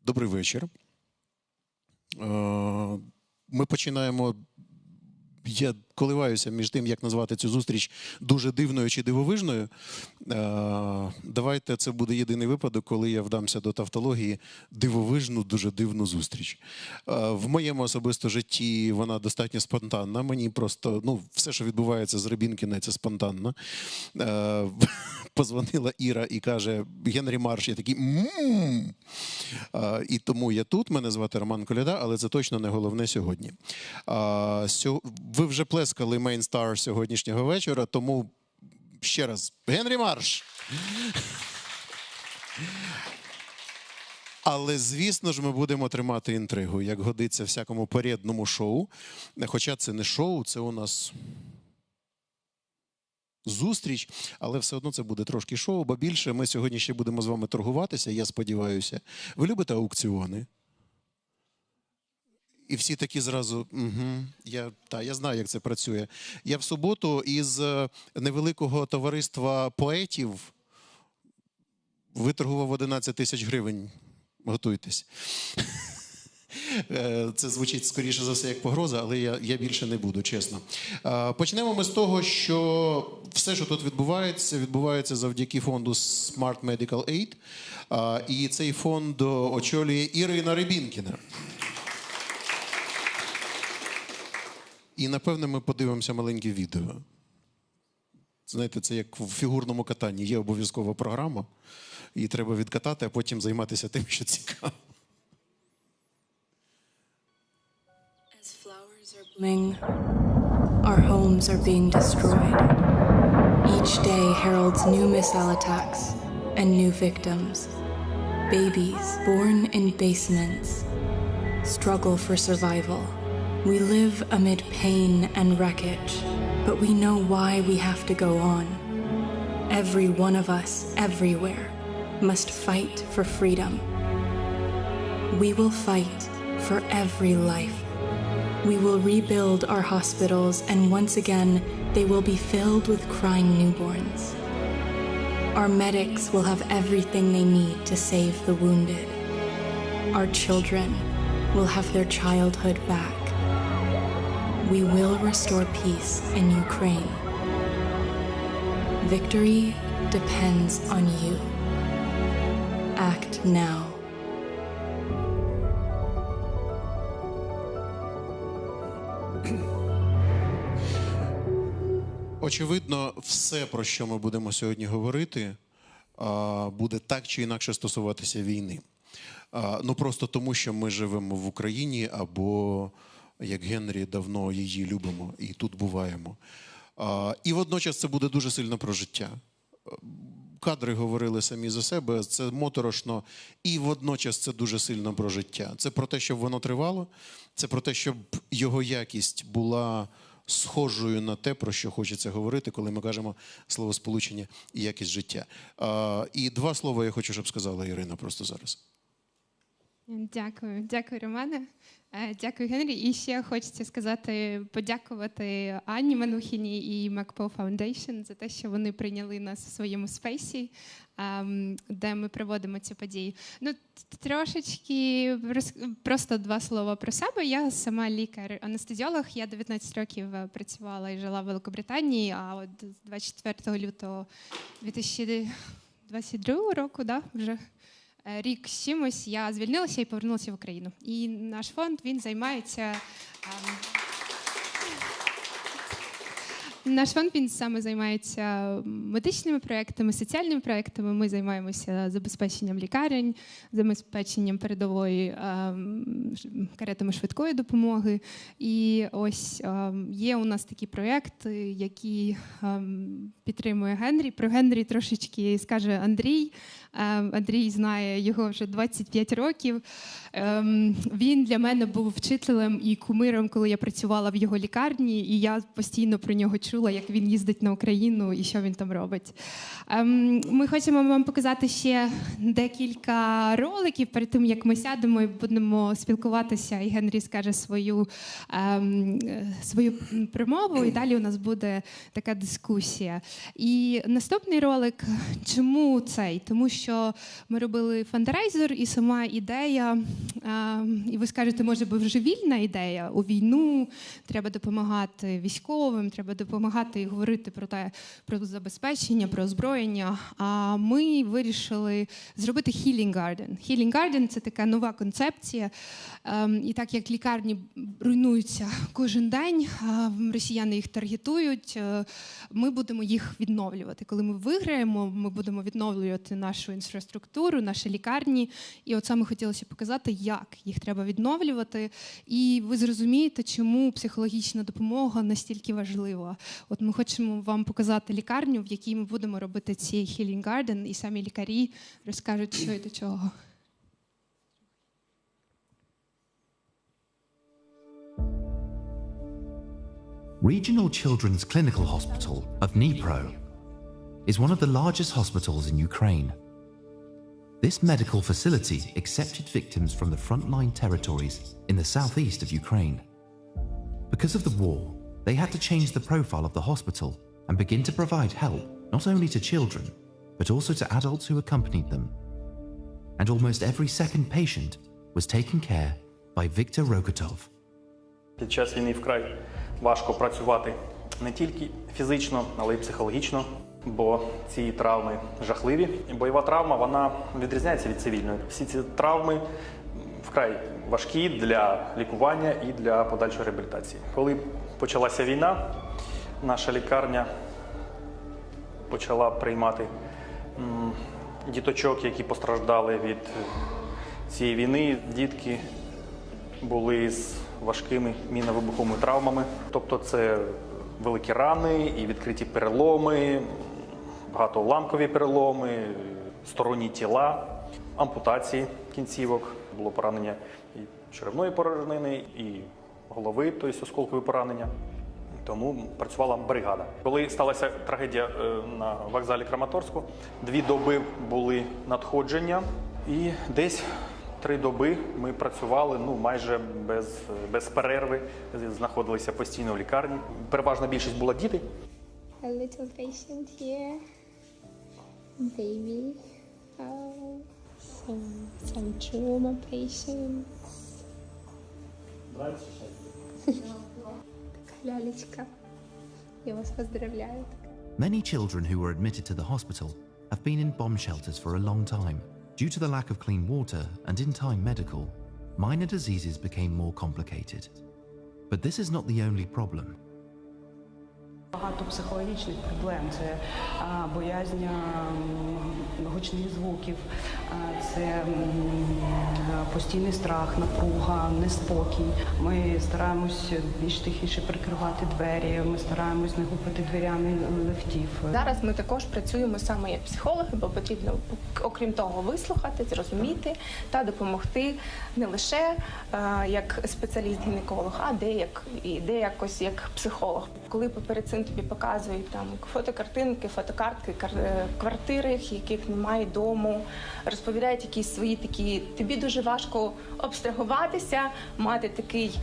Добрий вечір. Ми починаємо, я коливаюся між тим, як назвати цю зустріч дуже дивною чи дивовижною. Давайте це буде єдиний випадок, коли я вдамся до тавтології дивовижну, дуже дивну зустріч. В моєму особисто житті вона достатньо спонтанна. Мені просто, все, що відбувається з Рибінкіна, це спонтанно. Позвонила Іра і каже: Генрі Марш. Я такий І тому я тут, мене звати Роман Коляда, але це точно не головне сьогодні. Ви вже плескали мейн-стар сьогоднішнього вечора, тому ще раз, Генрі Марш! Але, звісно ж, ми будемо тримати інтригу, як годиться всякому порядному шоу. Хоча це не шоу, це у нас зустріч, але все одно це буде трошки шоу, бо більше ми сьогодні ще будемо з вами торгуватися, я сподіваюся. Ви любите аукціони? І всі такі зразу, я знаю, як це працює. Я в суботу із невеликого товариства поетів виторгував 11 тисяч гривень. Готуйтесь. Це звучить, скоріше за все, як погроза, але я більше не буду, чесно. Почнемо ми з того, що все, що тут відбувається завдяки фонду Smart Medical Aid. І цей фонд очолює Ірина Рибінкіна. І, напевне, ми подивимося маленьке відео. Знаєте, це як в фігурному катанні. Є обов'язкова програма, її треба відкатати, а потім займатися тим, що цікаво. As flowers are blooming, our homes are being destroyed. Each day heralds new missile attacks and new victims. Babies born in basements struggle for survival. We live amid pain and wreckage, but we know why we have to go on. Every one of us, everywhere, must fight for freedom. We will fight for every life. We will rebuild our hospitals, and once again, they will be filled with crying newborns. Our medics will have everything they need to save the wounded. Our children will have their childhood back. We will restore peace in Ukraine. Victory depends on you. Act now. Очевидно, все, про що ми будемо сьогодні говорити, буде так чи інакше стосуватися війни. Просто тому, що ми живемо в Україні або, як Генрі, давно її любимо і тут буваємо. І водночас це буде дуже сильно про життя. Кадри говорили самі за себе, це моторошно, і водночас це дуже сильно про життя. Це про те, щоб воно тривало, це про те, щоб його якість була схожою на те, про що хочеться говорити, коли ми кажемо словосполучення і якість життя. І два слова я хочу, щоб сказала Ірина просто зараз. Дякую. Дякую, Романе. Дякую, Генрі. І ще хочеться подякувати Анні Манухіній і MacPo Foundation за те, що вони прийняли нас у своєму спейсі, де ми проводимо ці події. Трошечки, просто два слова про себе. Я сама лікар-анестезіолог. Я 19 років працювала і жила в Великобританії, а от 24 лютого 2022 року, вже рік з чимось, я звільнилася і повернулася в Україну. І наш фонд, він займається... Наш фонд, він саме займається медичними проєктами, соціальними проєктами. Ми займаємося забезпеченням лікарень, забезпеченням передової каретами швидкої допомоги. І ось є у нас такі проєкти, які підтримує Генрі. Про Генрі трошечки скаже Андрій. Андрій знає його вже 25 років. Він для мене був вчителем і кумиром, коли я працювала в його лікарні, і я постійно про нього чула, як він їздить на Україну і що він там робить. Ми хочемо вам показати ще декілька роликів перед тим, як ми сядемо і будемо спілкуватися, і Генрі скаже свою промову, і далі у нас буде така дискусія. І наступний ролик, чому цей? Тому що ми робили фандрейзер, і сама ідея, і ви скажете, може, божевільна ідея, у війну треба допомагати військовим, треба допомагати і говорити про забезпечення, про озброєння. А ми вирішили зробити healing garden. Healing garden – це така нова концепція. І так як лікарні руйнуються кожен день, росіяни їх таргетують, ми будемо їх відновлювати. Коли ми виграємо, ми будемо відновлювати нашу інфраструктуру, наші лікарні. І от саме хотілося показати, як їх треба відновлювати. І ви зрозумієте, чому психологічна допомога настільки важлива. От ми хочемо вам показати лікарню, в якій ми будемо робити цей healing garden, і самі лікарі розкажуть, що і до чого. Regional Children's Clinical Hospital of Dnipro is one of the largest hospitals in Ukraine. This medical facility accepted victims from the frontline territories in the southeast of Ukraine. Because of the war, they had to change the profile of the hospital and begin to provide help not only to children, but also to adults who accompanied them. And almost every second patient was taken care by Viktor Rokotov. Під час війни вкрай важко працювати не тільки фізично, але й психологічно, бо ці травми жахливі. Бойова травма, вона відрізняється від цивільної. Всі ці травми вкрай важкі для лікування і для подальшої реабілітації. Коли почалася війна, наша лікарня почала приймати діточок, які постраждали від цієї війни. Дітки були з важкими мінно-вибуховими травмами. Тобто це великі рани і відкриті переломи, багатоуламкові переломи, сторонні тіла, ампутації кінцівок. Було поранення і черевної порожнини, і голови, тобто осколкові поранення. Тому працювала бригада. Коли сталася трагедія на вокзалі Краматорську, 2 доби були надходження і десь 3 доби ми працювали майже без перерви, знаходилися постійно в лікарні. Переважна більшість була діти. A little patient here, baby, some trauma patients. Така лялечка. Я вас поздравляю. Many children who were admitted to the hospital have been in bomb shelters for a long time. Due to the lack of clean water and in-time medical, minor diseases became more complicated. But this is not the only problem. Багато психологічних проблем – це боязнь гучних звуків, це постійний страх, напруга, неспокій. Ми стараємось більш тихіше прикривати двері, ми стараємось не гупати дверями лифтів. Зараз ми також працюємо саме як психологи, бо потрібно, окрім того, вислухати, зрозуміти та допомогти не лише як спеціаліст-гінеколог, а якось як психолог. Коли перед цим тобі показують там фотокартинки, фотокартки, квартири, яких немає дому, розповідають якісь свої такі, тобі дуже важко абстрагуватися, мати такий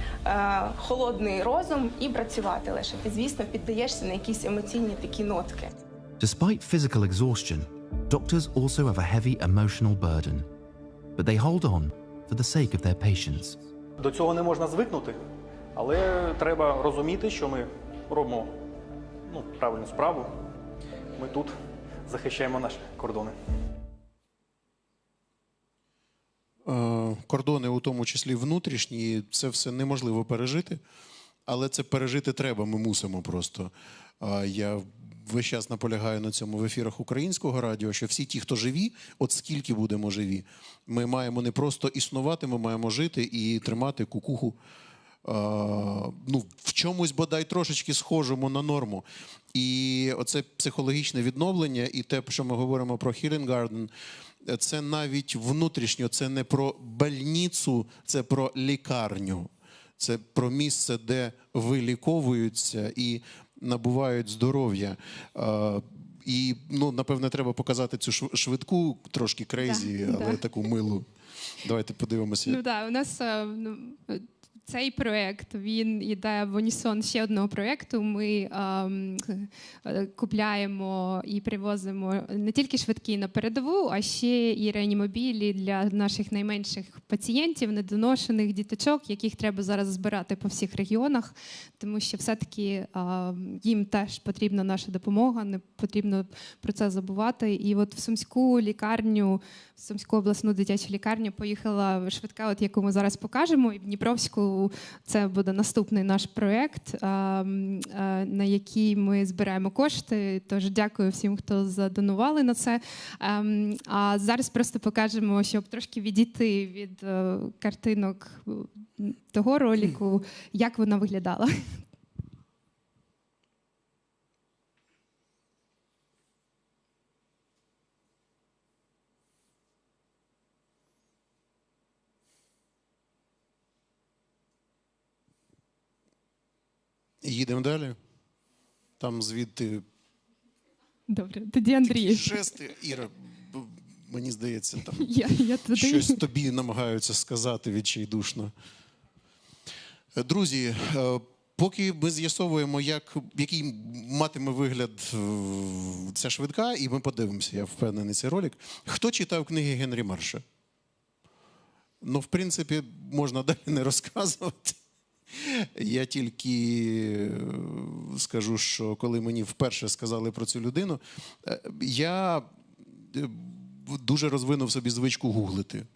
холодний розум і працювати лише. Ти, звісно, піддаєшся на якісь емоційні такі нотки. Despite physical exhaustion, doctors also have a heavy emotional burden. But they hold on for the sake of their patients. До цього не можна звикнути, але треба розуміти, що ми робимо правильну справу. Ми тут захищаємо наші кордони. Кордони, у тому числі внутрішні, це все неможливо пережити, але це пережити треба, ми мусимо просто. Я весь час наполягаю на цьому в ефірах українського радіо, що всі ті, хто живі, от скільки будемо живі, ми маємо не просто існувати, ми маємо жити і тримати кукуху в чомусь, бодай, трошечки схожому на норму. І оце психологічне відновлення, і те, що ми говоримо про healing garden, це навіть внутрішньо, це не про больницю, це про лікарню. Це про місце, де виліковуються і набувають здоров'я. І, напевне, треба показати цю швидку, трошки крейзі, але таку милу. Давайте подивимося. У нас Цей проєкт, він йде в унісон ще одного проєкту. Ми купляємо і привозимо не тільки швидкі на передову, а ще і реанімобілі для наших найменших пацієнтів, недоношених діточок, яких треба зараз збирати по всіх регіонах, тому що все-таки їм теж потрібна наша допомога, не потрібно про це забувати. І от в Сумську лікарню, в Сумську обласну дитячу лікарню поїхала швидка, от яку ми зараз покажемо, і в Дніпровську це буде наступний наш проєкт, на який ми збираємо кошти. Тож дякую всім, хто задонували на це. А зараз просто покажемо, щоб трошки відійти від картинок того ролику, як вона виглядала. Їдемо далі. Там звідти... Добре, тоді Андрій. Жести, Іра, мені здається, там Я туди. щось тобі намагаються сказати відчайдушно. Друзі, поки ми з'ясовуємо, який матиме вигляд ця швидка, і ми подивимося, я впевнений, цей ролик. Хто читав книги Генрі Марша? Ну, в принципі, можна далі не розказувати. Я тільки скажу, що коли мені вперше сказали про цю людину, я дуже розвинув собі звичку гуглити.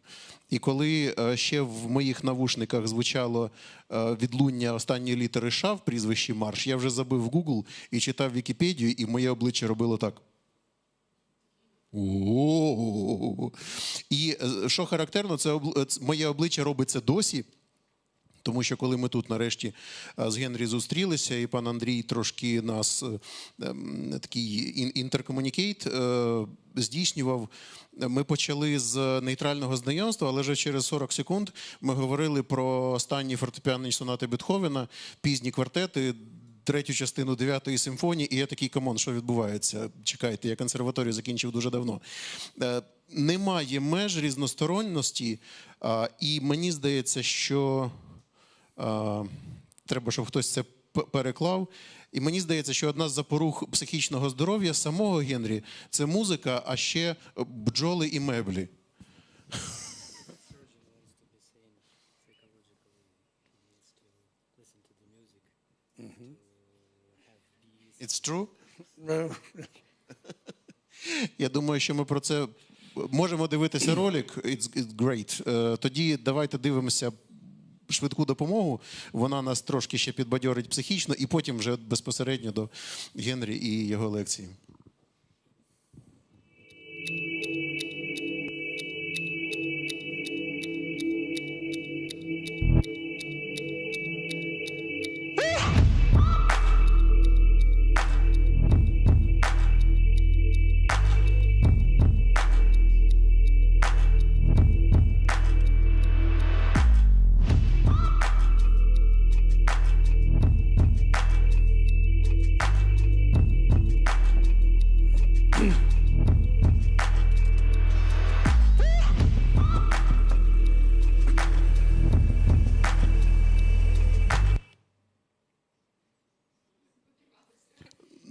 І коли ще в моїх навушниках звучало відлуння останньої літери «Ш» в прізвищі Марш, я вже забив Google і читав Вікіпедію, і моє обличчя робило так. О-о-о. І що характерно, це моє обличчя робить це досі. Тому що коли ми тут нарешті з Генрі зустрілися, і пан Андрій трошки нас такий інтеркомунікейт здійснював, ми почали з нейтрального знайомства, але вже через 40 секунд ми говорили про останні фортепіанні сонати Бетховена, пізні квартети, третю частину 9-ї симфонії, і я такий, камон, що відбувається? Чекайте, я консерваторію закінчив дуже давно. Немає меж різносторонності, і мені здається, що треба, щоб хтось це переклав. І мені здається, що одна з запорук психічного здоров'я самого Генрі – це музика, а ще бджоли і меблі. It's true? Я думаю, що ми про це можемо дивитися ролик. It's great. Тоді давайте дивимося швидку допомогу, вона нас трошки ще підбадьорить психічно, і потім вже безпосередньо до Генрі і його лекції.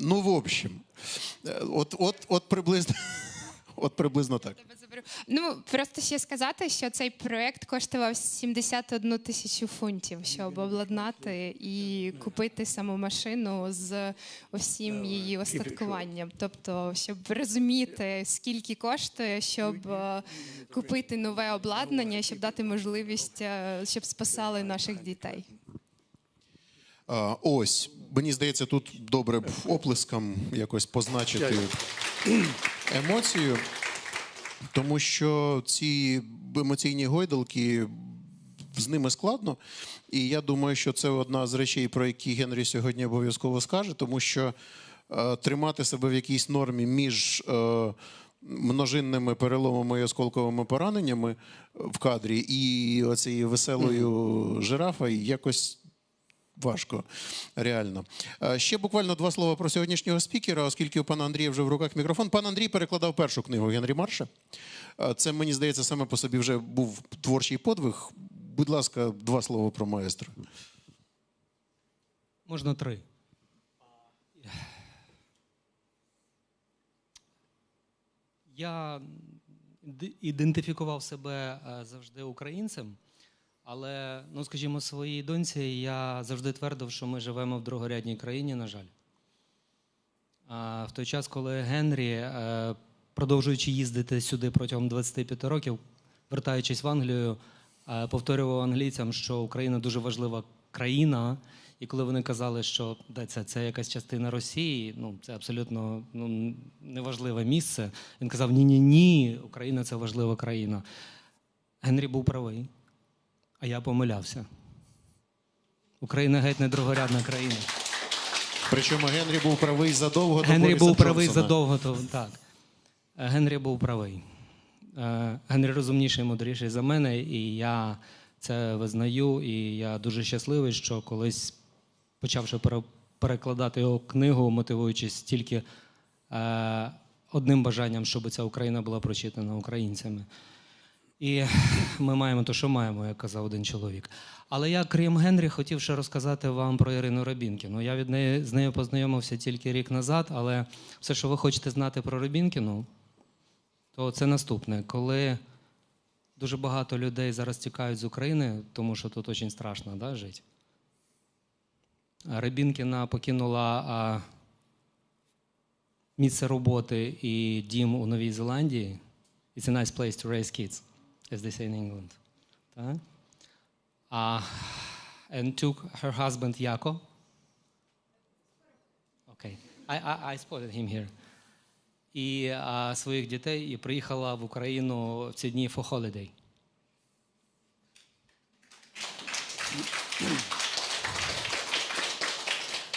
Ну, в общем, от приблизно так. Ну, просто ще сказати, що цей проєкт коштував 71 тисячу фунтів, щоб обладнати і купити саму машину з усім її остаткуванням. Тобто, щоб розуміти, скільки коштує, щоб купити нове обладнання, щоб дати можливість, щоб спасали наших дітей. Ось, мені здається, тут добре б оплеском якось позначити емоцію, тому що ці емоційні гойдалки, з ними складно. І я думаю, що це одна з речей, про які Генрі сьогодні обов'язково скаже, тому що тримати себе в якійсь нормі між множинними переломами і осколковими пораненнями в кадрі і оцією веселою жирафою якось важко, реально. Ще буквально два слова про сьогоднішнього спікера, оскільки у пана Андрія вже в руках мікрофон. Пан Андрій перекладав першу книгу Генрі Марша. Це, мені здається, саме по собі вже був творчий подвиг. будь ласка, 2 слова про маестро. Можна 3. Я ідентифікував себе завжди українцем, але, ну, скажімо, своїй доньці я завжди твердив, що ми живемо в другорядній країні, на жаль. В той час, коли Генрі, продовжуючи їздити сюди протягом 25 років, вертаючись в Англію, повторював англійцям, що Україна дуже важлива країна, і коли вони казали, що це якась частина Росії, ну, це абсолютно неважливе місце, він казав, ні, Україна – це важлива країна. Генрі був правий, а я помилявся. Україна геть не другорядна країна. Причому Генрі був правий задовго до Генрі Бориса був правий Джонсона. задовго, так. Генрі був правий. Генрі розумніший і мудріший за мене, і я це визнаю, і я дуже щасливий, що колись, почавши перекладати його книгу, мотивуючись тільки одним бажанням, щоб ця Україна була прочитана українцями. І ми маємо те, що маємо, як казав один чоловік. Але я, крім Генрі, хотів ще розказати вам про Ірину Рабінкіну. Я з нею познайомився тільки рік назад, але все, що ви хочете знати про Рабінкіну, то це наступне. Коли дуже багато людей зараз тікають з України, тому що тут дуже страшно, да, жити. Рабінкіна покинула місце роботи і дім у Новій Зеландії. It's a nice place to raise kids, as they say in England. Так? And took her husband Jaco. Okay. I spotted him here. І своїх дітей, і приїхала в Україну в ці дні for holiday.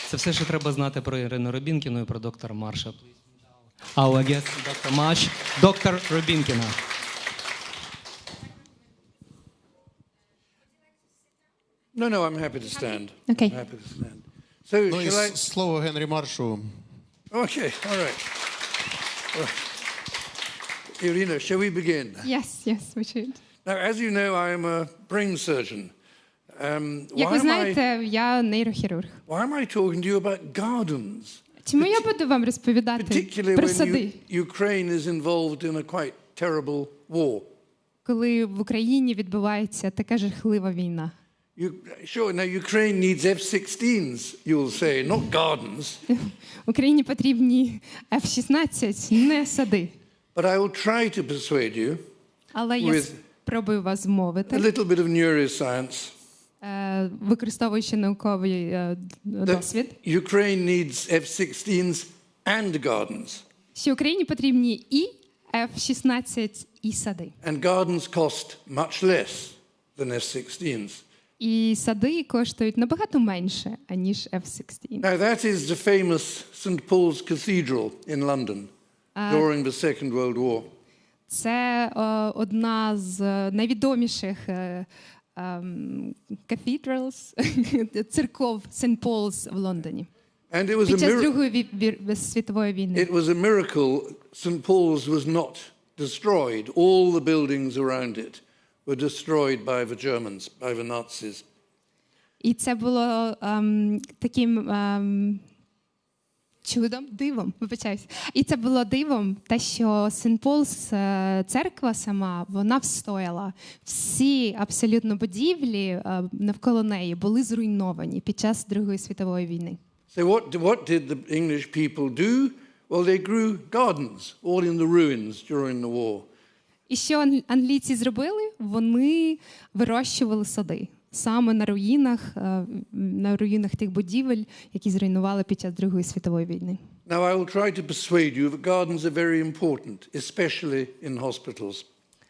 Це все, що треба знати про Ірину Рабінкіну і про доктора Марша. Our guest, Dr. Marsh, доктор Рабінкіна. No, I'm happy to stand. Okay. I'm happy to stand. So, Ну і shall I... слово Генрі Маршу. Okay, all right. Irina, shall we begin? Yes, we should. Now, as you know, I am a brain surgeon. Як ви знаєте, я нейрохірург. Why am I talking to you about gardens? Чому я буду вам розповідати Particularly про when сади? Ukraine is involved in a quite terrible war. Коли в Україні відбувається така жахлива війна. Sure, now Ukraine needs F-16s, you'll say, not gardens. Україні потрібні F-16, не сади. But I will try to persuade you Але я спробую вас a змовити, little bit of neuroscience. використовуючи науковий досвід, Ukraine needs F-16s and gardens. що Україні потрібні і F-16, і сади. And gardens cost much less than F-16s. І сади коштують набагато менше, аніж F-16. Now that is the famous St. Paul's Cathedral in London during the Second World War. Це одна з найвідоміших cathedrals, церков St. Paul's в Лондоні. And it was Під час Другої світової війни. It was a miracle St. Paul's was not destroyed. All the buildings around it were destroyed by the Germans, by the Nazis. І це було таким чудом, дивом, вибачаюсь. І це було дивом, те, що St. Paul's церква сама, вона встояла. Всі абсолютно будівлі навколо неї були зруйновані під час Другої світової війни. So what did the English people do? Well, they grew gardens all in the ruins during the war. І що англійці зробили? Вони вирощували сади. Саме на руїнах тих будівель, які зруйнували під час Другої світової війни. Now I will try to persuade you that gardens are very important, especially in hospitals.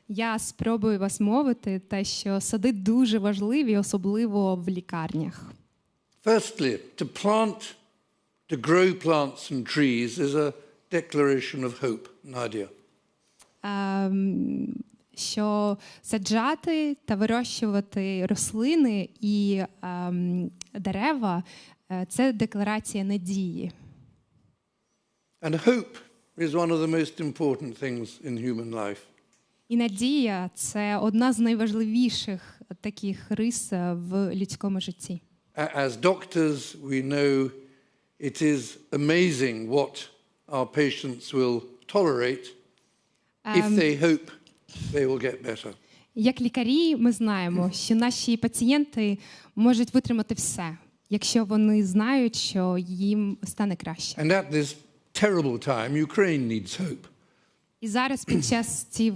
Я спробую вас мовити те, що сади дуже важливі, особливо в лікарнях. Firstly, to grow plants and trees is a declaration of hope, Nadia. Що саджати та вирощувати рослини і дерева – це декларація надії. And hope is one of the most important things in human life. І надія – це одна з найважливіших таких рис в людському житті. As doctors, we know it is amazing what our patients will tolerate if they hope they will get better. Як лікарі ми знаємо, що наші пацієнти можуть витримати все, якщо вони знають, що їм стане краще. And at this terrible time, Ukraine needs hope. І зараз під час ці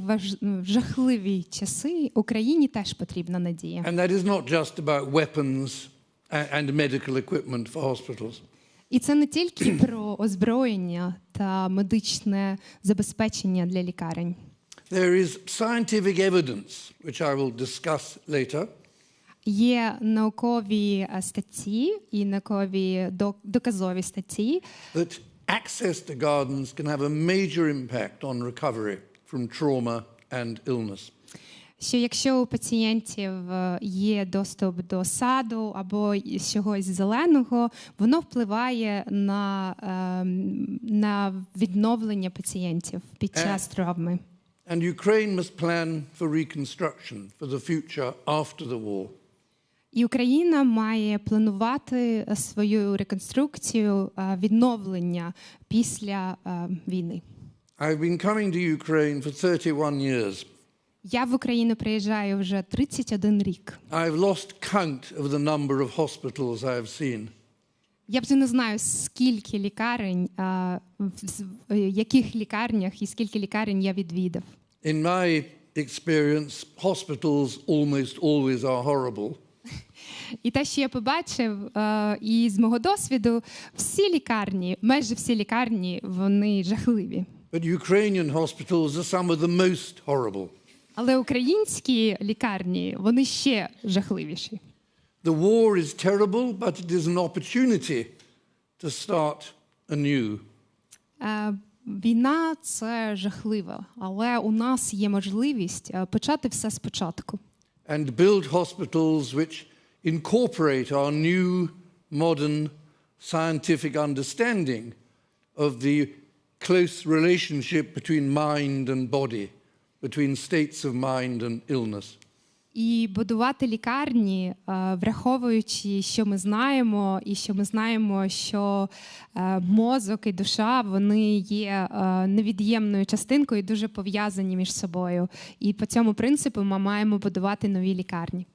жахливі часи Україні теж потрібна надія. And that is not just about weapons and medical equipment for hospitals. І це не тільки про озброєння та медичне забезпечення для лікарень. There is scientific evidence, which I will discuss later. Є наукові статті і наукові доказові статті, That access to gardens can have a major impact on recovery from trauma and illness. що якщо у пацієнтів є доступ до саду або чогось зеленого, воно впливає на відновлення пацієнтів під час травми. And Ukraine must plan for reconstruction for the future after the war. І Україна має планувати свою реконструкцію, відновлення після війни. I've been coming to Ukraine for 31 years. Я в Україну приїжджаю вже 31 рік. I've lost count of the number of hospitals I have seen. Я вже не знаю, скільки лікарень, в яких лікарнях і скільки лікарень я відвідав. In my experience, hospitals almost always are horrible. І те, що я побачив, і з мого досвіду, всі лікарні, майже всі лікарні, вони жахливі. But Ukrainian hospitals are some of the most horrible. Але українські лікарні, вони ще жахливіші. The war is terrible, but it is an opportunity to start anew. Війна – це жахливо, але у нас є можливість почати все спочатку. And build hospitals which incorporate our new, modern, scientific understanding of the close relationship between mind and body, between states of mind and illness. І будувати лікарні, враховуючи, що ми знаємо, і що ми знаємо, що мозок і душа, вони є невід'ємною частинкою і дуже пов'язані між собою. І по цьому принципу ми маємо будувати нові лікарні.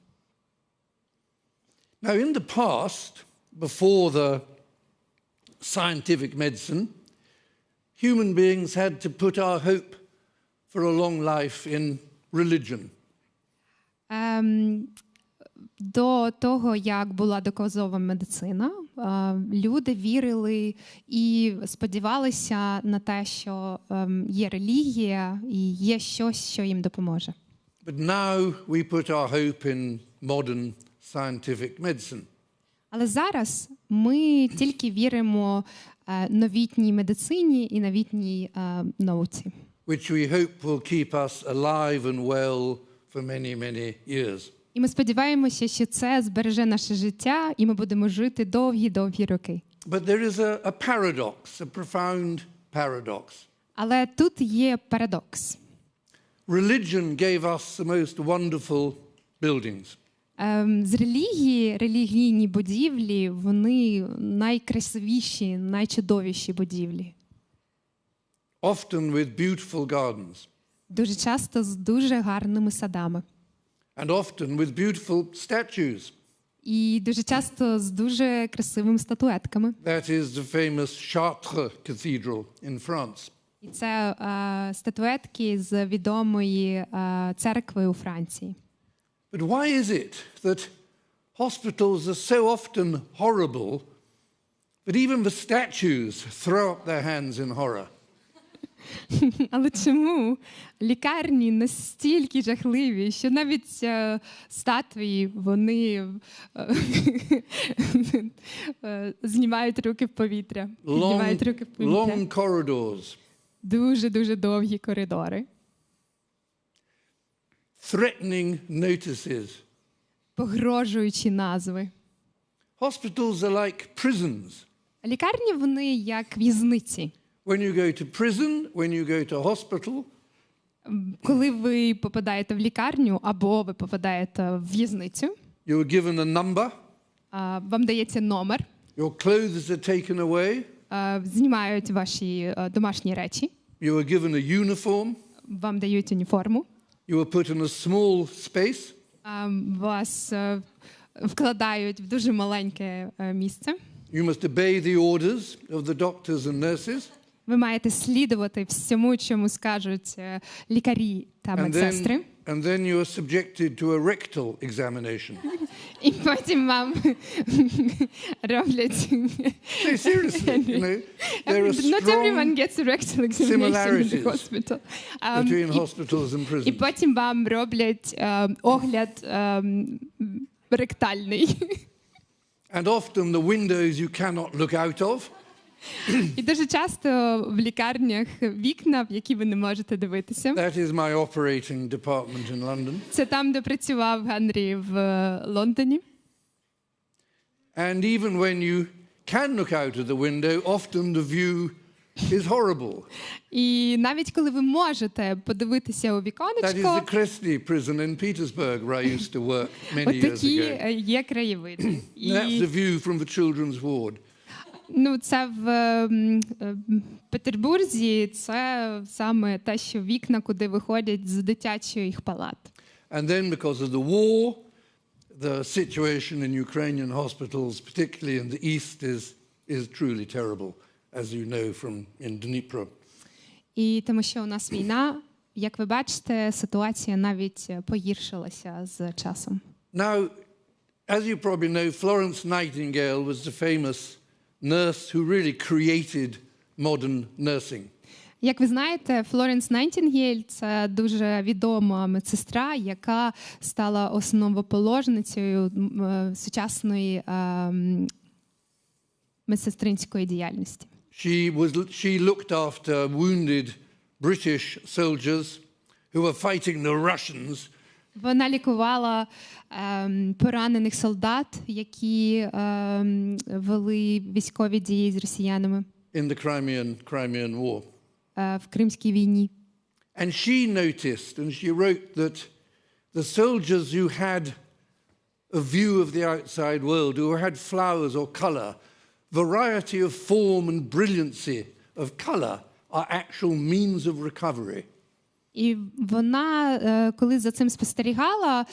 Now, in the past, before the scientific medicine, human beings had to put our hope for a long life in religion. До того, як була доказова медицина, люди вірили і сподівалися на те, що є релігія і є щось, що їм допоможе. But now we put our hope in modern scientific medicine. Але зараз ми тільки віримо новітній медицині і новітній науці. Which we hope will keep us alive and well for many, many years. І ми сподіваємося, що це збереже наше життя, і ми будемо жити довгі-довгі роки. But there is a paradox, a profound paradox. Але тут є парадокс. Religion gave us the most wonderful buildings. З релігійні будівлі, вони найкрасивіші, найчудовіші будівлі. Often with beautiful gardens. Дуже часто з дуже гарними садами. And often with beautiful statues. І дуже часто з дуже красивими статуетками. That is the famous Chartres Cathedral in France. І це статуетки з відомої церкви у Франції. But why is it that hospitals are so often horrible, but even the statues throw up their hands in horror? Але чому лікарні настільки жахливі, що навіть статуї, вони знімають руки в повітря, піднімають руки в повітря. Long corridors. Дуже-дуже довгі коридори. Threatening notices. Погрожуючі назви. Hospitals are like prisons. Лікарні, вони як в'язниці. When you go to prison, when you go to hospital, Коли ви попадаєте в лікарню або ви попадаєте в в'язницю, you are given a number, вам дається номер, your clothes are taken away, знімають ваші домашні речі, you are given a uniform, вам дають уніформу, you are put in a small space, вас вкладають в дуже маленьке місце. you must obey the orders of the doctors and nurses, Ви маєте слідувати всьому, чому скажуть лікарі та медсестри. and then you are subjected to a rectal examination. І потім вам роблять... No, seriously, you know, there are Not everyone strong gets a rectal examination in the hospital. between hospitals and prisons. І потім вам роблять огляд ректальний. And often the windows you cannot look out of. І дуже часто в лікарнях вікна, в які ви не можете дивитися. That is my operating department in London. Це там, де працював Генрі в Лондоні. And even when you can look out of the window, often the view is horrible. І навіть коли ви можете подивитися у That is віконечко, the Kresny prison in Petersburg, where I used to work many years отакі ago. є краєвиди. That's the view from the children's ward. Ну, це в Петербурзі, це саме те, що вікна, куди виходять з дитячих палат. And then because of the war, the situation in Ukrainian hospitals, particularly in the east, is truly terrible, as you know from in Dnipro. І тому що у нас війна, як ви бачите, ситуація навіть погіршилася з часом. Now, as you probably know, Florence Nightingale was the famous nurse who really created modern nursing. Як ви знаєте, Флоренс Найтінгейль – це дуже відома медсестра, яка стала основоположницею сучасної медсестринської діяльності. She looked after wounded British soldiers who were fighting the Russians. Вона лікувала поранених солдат, які вели військові дії з росіянами In the Crimean War. В Кримській війні. And she noticed, and she wrote that the soldiers who had a view of the outside world, who had flowers or color, variety of form and brilliancy of color are actual means of recovery. І вона, коли за цим спостерігала,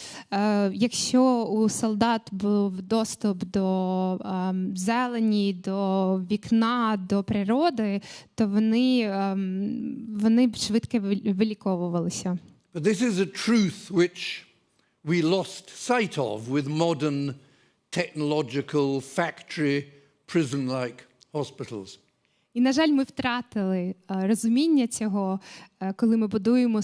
якщо у солдат був доступ до зелені, до вікна, до природи, то вони швидко виліковувалися. But this is a truth which we lost sight of with modern technological, factory, prison-like hospitals. І, на жаль, ми втратили розуміння цього, коли ми будуємо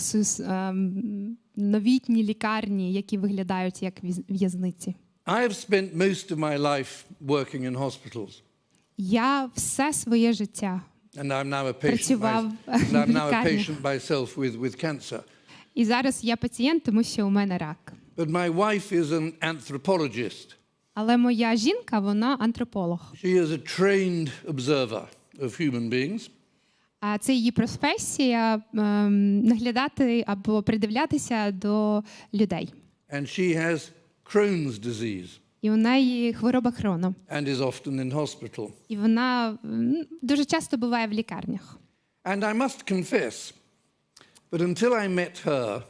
новітні лікарні, які виглядають як в'язниці. I have spent most of my life working in hospitals. Я все своє життя працював в лікарнях. Myself with cancer. І зараз я пацієнт, тому що у мене рак. But my wife is an anthropologist. Але моя жінка, вона антрополог. She is a trained observer of human beings. А це її професія наглядати або придивлятися до людей. And she has Crohn's disease. І у неї хвороба Крона. And is often in hospital. І вона дуже часто буває в лікарнях. And I must confess, but until I met her,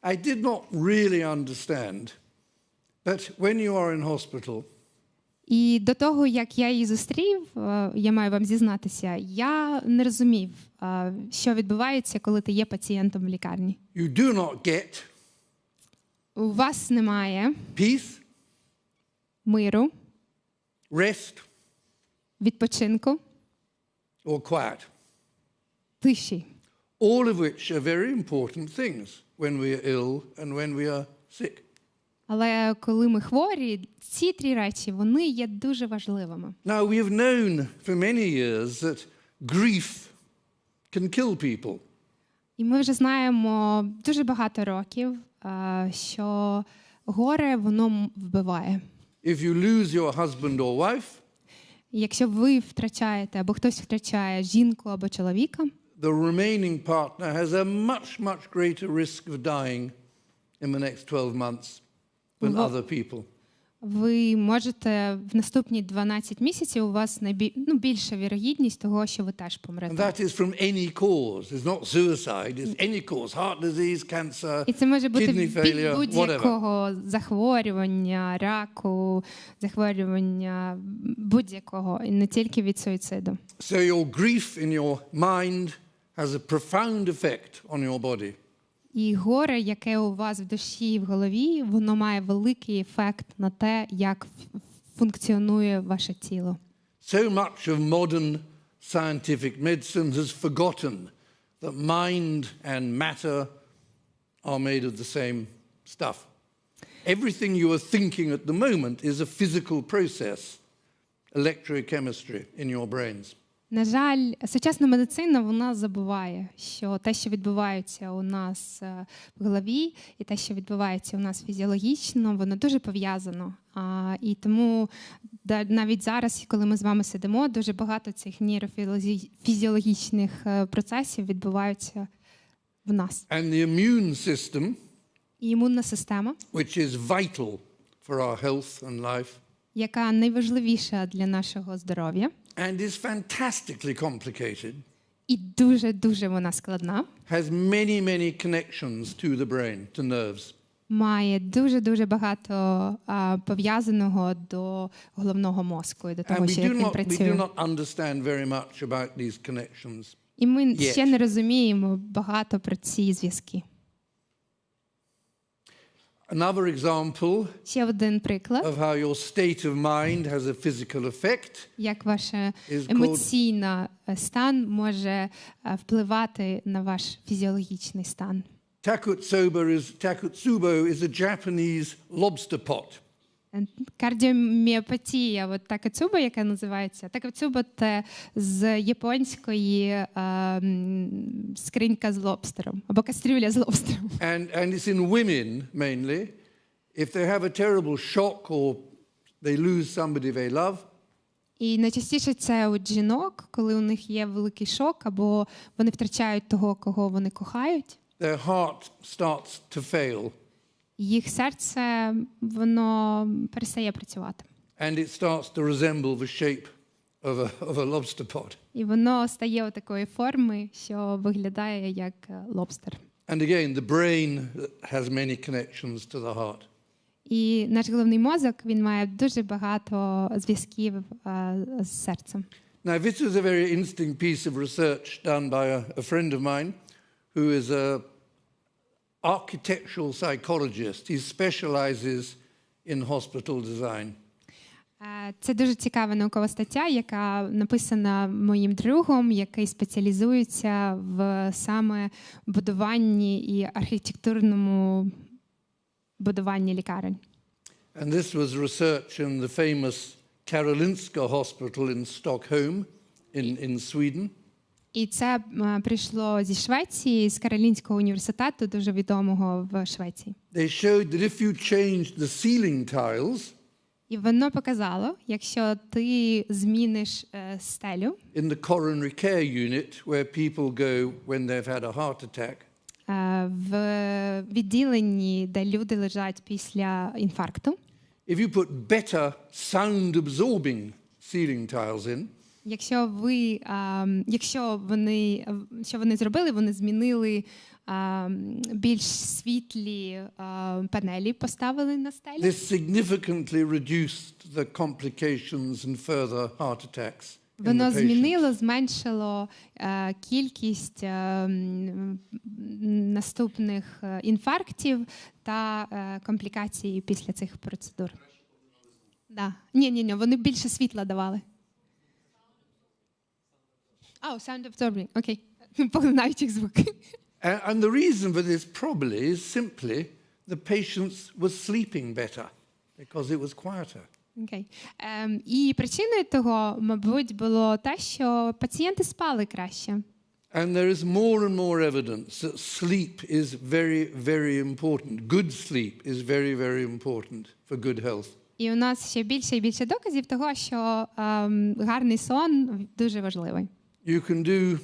I did not really understand that when you are in hospital, І до того, як я її зустрів, я маю вам зізнатися, я не розумів, що відбувається, коли ти є пацієнтом в лікарні. You do not get У вас немає peace, миру, rest, відпочинку, or quiet. Тиші. All of which are very important things when we are ill and when we are sick. Але коли ми хворі, ці три речі, вони є дуже важливими. Now, we have known for many years that grief can kill people. І ми вже знаємо дуже багато років, що горе, воно вбиває. If you lose your husband or wife, якщо ви втрачаєте, або хтось втрачає жінку або чоловіка, the remaining partner has a much, much greater risk of dying in the next 12 months than other people. Ви можете в наступні 12 місяців у вас більша вірогідність того, що ви теж помрете. And that is from any cause. It's not suicide, it's any cause. Heart disease, cancer, І це може бути kidney failure, будь-якого захворювання, раку, захворювання будь-якого, і не тільки від суїциду. So your grief in your mind has a profound effect on your body. І горе, яке у вас в душі і в голові, воно має великий ефект на те, як функціонує ваше тіло. So much of modern scientific medicine has forgotten that mind and matter are made of the same stuff. Everything you are thinking at the moment is a physical process, electrochemistry in your brains. На жаль, сучасна медицина, вона забуває, що те, що відбувається у нас в голові, і те, що відбувається у нас фізіологічно, воно дуже пов'язано. І тому навіть зараз, коли ми з вами сидимо, дуже багато цих нейрофізіологічних процесів відбуваються в нас. And the immune system, і імунна система, which is vital for our health and life, яка найважливіша для нашого здоров'я, and is fantastically complicated, і дуже-дуже вона складна, has many, many connections to the brain, to nerves. Має дуже-дуже багато пов'язаного до головного мозку і до того, що як він працює. We do not understand very much about these connections. І ми ще не розуміємо багато про ці зв'язки. Another example ще один приклад, of how your state of mind has a physical effect, як ваш емоційний стан може впливати на ваш фізіологічний стан. Takotsubo is a Japanese lobster pot. Кардіоміопатія, от такоцюба, яка називається. Такоцюба – це з японської скринька з лобстером, або кастрюля з лобстером. And it's in women mainly. If they have a terrible shock or they lose somebody they love. І найчастіше це у жінок, коли у них є великий шок, або вони втрачають того, кого вони кохають. Their heart starts to fail. Їх серце, воно перестає працювати. And it starts to resemble the shape of a lobster pot. І воно стає у такої форми, що виглядає як лобстер. And again, the brain has many connections to the heart. І наш головний мозок, він має дуже багато зв'язків з серцем. Now, this is a very interesting piece of research done by a friend of mine who is a architectural psychologist. He specializes in hospital design. Це дуже цікава наукова стаття, яка написана моїм другом, який спеціалізується в саме будуванні і архітектурному будуванні лікарень. And this was research in the famous Karolinska Hospital in Stockholm in Sweden. І це прийшло зі Швеції, з Каролінського університету, дуже відомого в Швеції. They showed that if you changed the ceiling tiles, і воно показало, якщо ти зміниш стелю, in the coronary care unit where people go when they've had a heart attack, в відділенні, де люди лежать після інфаркту, if you put better sound absorbing ceiling tiles in, що вони зробили, вони змінили більш світлі панелі, поставили на стелі. This significantly reduced the complications and further heart attacks. Воно зменшило кількість наступних інфарктів та комплікацій після цих процедур. Да. Ні, вони більше світла давали. Sound absorbing. Окей. Поглинають їх звуки. And the reason for this probably is simply the patients were sleeping better because it was quieter. Окей. І причиною того, мабуть, було те, що пацієнти спали краще. And there is more and more evidence that sleep is very, very important. Good sleep is very, very important for good health. І у нас ще більше і більше доказів того, що гарний сон дуже важливий. You can do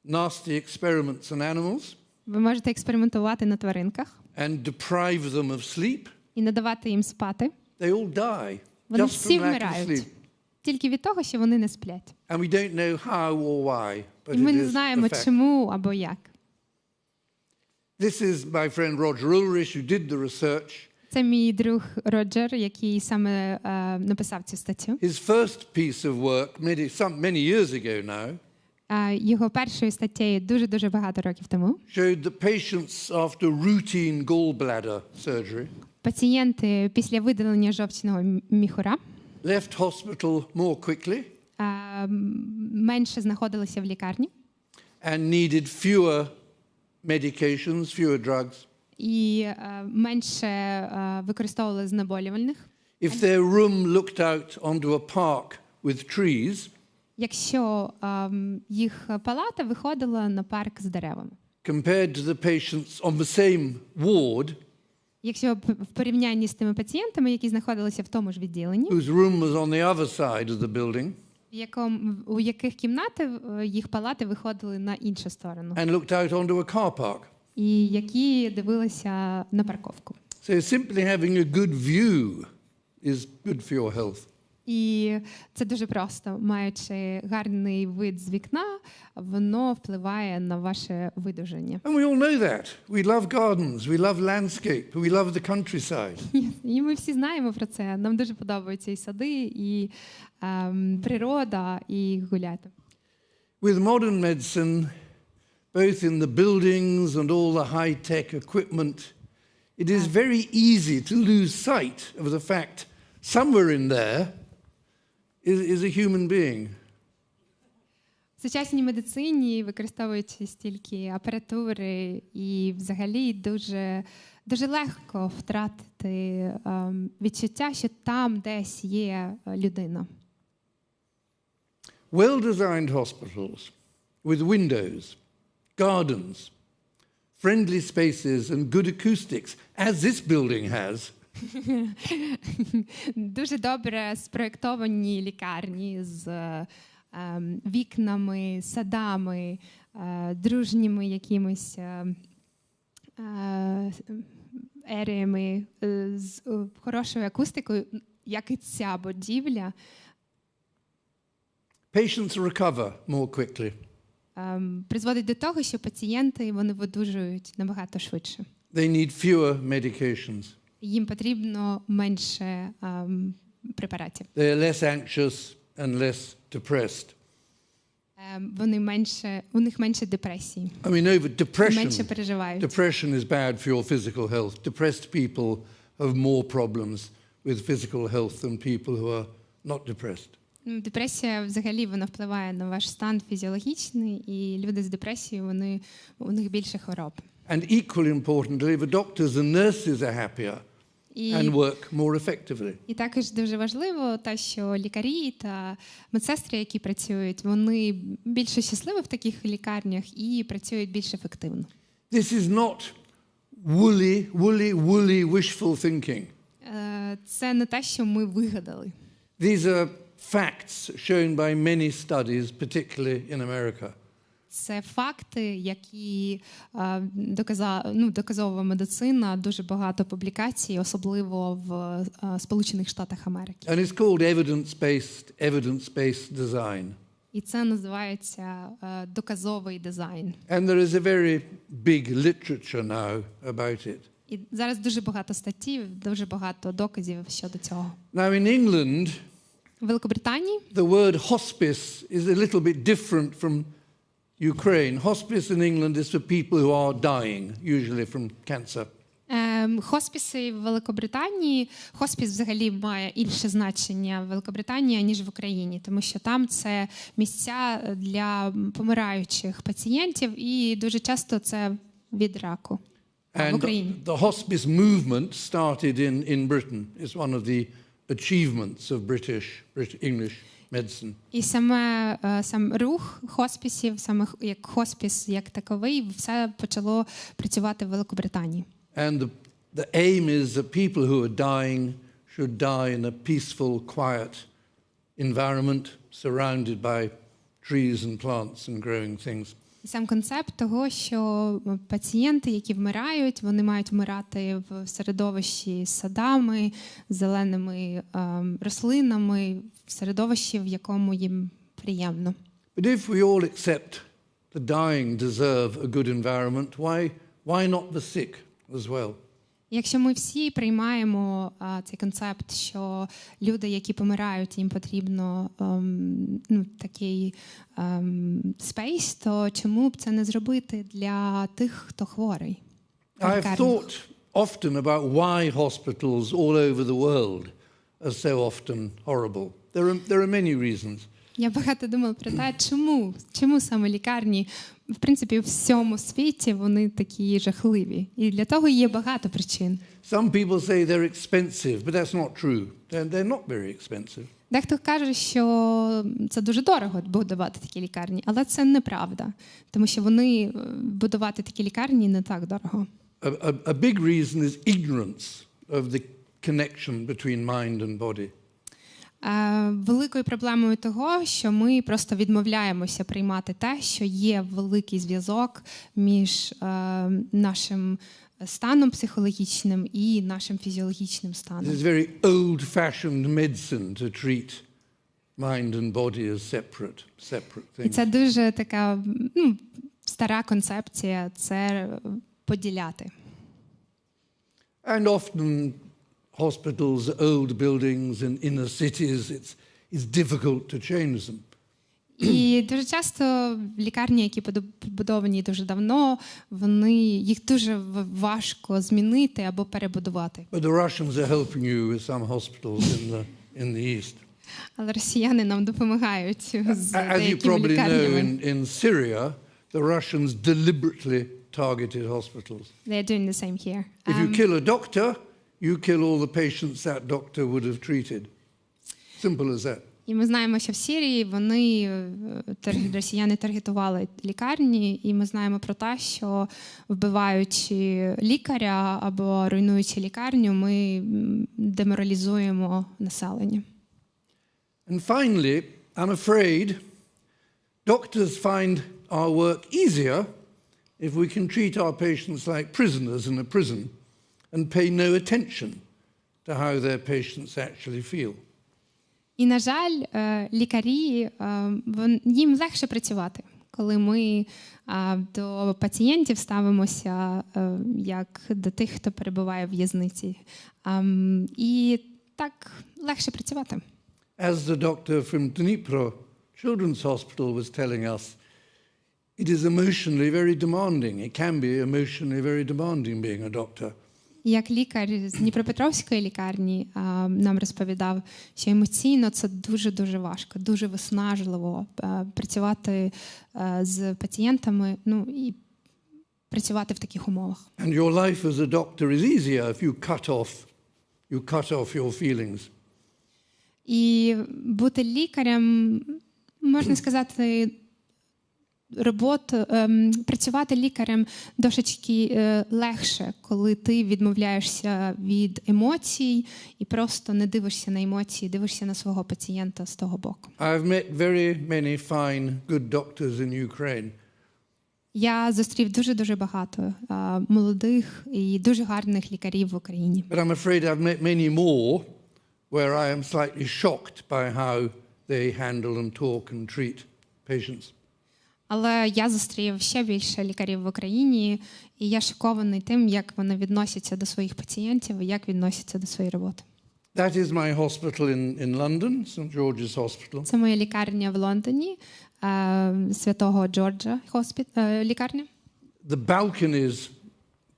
nasty experiments on animals Ви можете експериментувати на тваринках and deprive them of sleep, і не давати їм спати. they all die Вони just всі from lack of вмирають sleep. тільки від того, що вони не сплять. And we don't know how or why, but І ми it не is a знаємо, fact. чому або як. This is my friend Roger Ulrich, who did the research. Це мій друг Роджер, який саме написав цю статтю. His first piece of work, many years ago now, Його першою статтею дуже-дуже багато років тому. showed that patients after routine gallbladder surgery Пацієнти після видалення жовчного міхура left hospital more quickly менше знаходилися в лікарні and needed fewer medications, fewer drugs. і менше використовували знеболювальних. If their room looked out onto a park with trees, Якщо їх палата виходила на парк з деревами. compared to the patients on the same ward, Якщо в порівнянні з тими пацієнтами, які знаходилися в тому ж відділенні, whose room was on the other side of the building, у яких кімнати їх палати виходили на іншу сторону, and looked out onto a car park. і які дивилися на парковку. So simply having a good view is good for your health. І це дуже просто. Маючи гарний вид з вікна, воно впливає на ваше видужання. And we all know that. We love gardens, we love landscape, we love the countryside. І ми всі знаємо про це. Нам дуже подобаються і сади, і природа, і гуляти. With modern medicine, both in the buildings and all the high-tech equipment, it is very easy to lose sight of the fact somewhere in there is a human being. В сучасній медицині, використовуючи стільки апаратури, і взагалі дуже, дуже легко втратити відчуття, що там десь є людина. Well-designed hospitals with windows, gardens, friendly spaces and good acoustics, as this building has, Дуже добре спроєктовані лікарні з вікнами, садами, дружніми якимись еріями, з хорошою акустикою, як і ця будівля. patients recover more quickly. Призводить до того, що пацієнти, вони видужують набагато швидше. They need fewer medications. Їм потрібно менше препаратів. They're less anxious and less depressed. У них менше депресії. I mean, over Менше переживають. depression is bad for your physical health. Depressed people have more problems with physical health than people who are not depressed. Депресія взагалі вона впливає на ваш стан фізіологічний, і люди з депресією, у них більше хвороб. And equally importantly, the doctors and nurses are happier and work more effectively. І також дуже важливо те, що лікарі та медсестри, які працюють, вони більше щасливі в таких лікарнях і працюють більш ефективно. This is not woolly wishful thinking. Це не те, що ми вигадали. These are facts shown by many studies, particularly in America. Це факти, які доказова медицина, дуже багато публікацій, особливо в Сполучених Штатах Америки. And it's called evidence-based design. І це називається доказовий дизайн. And there is a very big literature now about it. І зараз дуже багато статей, дуже багато доказів щодо цього. Now in England, В Великобританії the word hospice is a little bit different from Ukraine. Hospice in England is for people who are dying, usually from cancer. Хоспіси в Великобританії, хоспіс взагалі має інше значення в Великобританії, ніж в Україні, тому що там це місця для помираючих пацієнтів, і дуже часто це від раку. В Україні. The hospice movement started in Britain. It's one of the achievements of English medicine. І сам рух хоспісів, саме як хоспіс як таковий, все почало працювати в Великобританії. And the aim is that people who are dying should die in a peaceful, quiet environment, surrounded by trees and plants and growing things. І сам концепт того, що пацієнти, які вмирають, вони мають вмирати в середовищі з садами, зеленими рослинами, в середовищі, в якому їм приємно. But if we all accept the dying deserve a good environment, why not the sick as well? Якщо ми всі приймаємо цей концепт, що люди, які помирають, їм потрібно такий спейс, то чому б це не зробити для тих, хто хворий? I've thought often about why hospitals all over the world are so often horrible. There are many reasons. Я багато думала про те, чому саме лікарні, в принципі, в всьому світі вони такі жахливі. І для того є багато причин. Some people say they're expensive, but that's not true. They're not very expensive. Дехто каже, що це дуже дорого будувати такі лікарні, але це неправда, тому що будувати такі лікарні не так дорого. A big reason is ignorance of the connection between mind and body. Великою проблемою того, що ми просто відмовляємося приймати те, що є великий зв'язок між нашим станом психологічним і нашим фізіологічним станом. This is very old-fashioned medicine to treat mind and body as separate things. І це дуже така стара концепція, це поділяти. And often hospitals, old buildings in inner cities, it's difficult to change them. І дуже часто лікарні, які побудовані дуже давно, їх дуже важко змінити або перебудувати. But the Russians are helping you with some hospitals in the east. Але росіяни нам допомагають з As you деякими probably know, лікарнями. in Syria, the Russians deliberately targeted hospitals. They're doing the same here. If you kill a doctor, you kill all the patients that doctor would have treated. Simple as that. І ми знаємо, що в Сирії росіяни таргетували лікарні, і ми знаємо про те, що вбиваючи лікаря або руйнуючи лікарню, ми деморалізуємо населення. And finally, I'm afraid doctors find our work easier if we can treat our patients like prisoners in a prison and pay no attention to how their patients actually feel. І, на жаль, лікарі, їм легше працювати, коли ми до пацієнтів ставимося як до тих, хто перебуває в в'язниці. І так легше працювати. As the doctor from Dnipro Children's Hospital was telling us, it is emotionally very demanding. It can be emotionally very demanding being a doctor. Як лікар з Дніпропетровської лікарні нам розповідав, що емоційно це дуже-дуже важко, дуже виснажливо працювати з пацієнтами, і працювати в таких умовах. And your life as a doctor is easier if you cut off your feelings. І бути лікарем, можна сказати, працювати лікарем дошечки легше, коли ти відмовляєшся від емоцій і просто не дивишся на емоції, дивишся на свого пацієнта з того боку. I've met very many fine, good doctors in Ukraine. Я зустрів дуже-дуже багато молодих і дуже гарних лікарів в Україні. But I'm afraid I've met many more where I am slightly shocked by how they handle and talk and treat patients. Але я зустрів ще більше лікарів в Україні, і я шокований тим, як вони відносяться до своїх пацієнтів і як відносяться до своєї роботи. That is my hospital in London, St. George's Hospital. Це моя лікарня в Лондоні, Святого Джорджа лікарня. The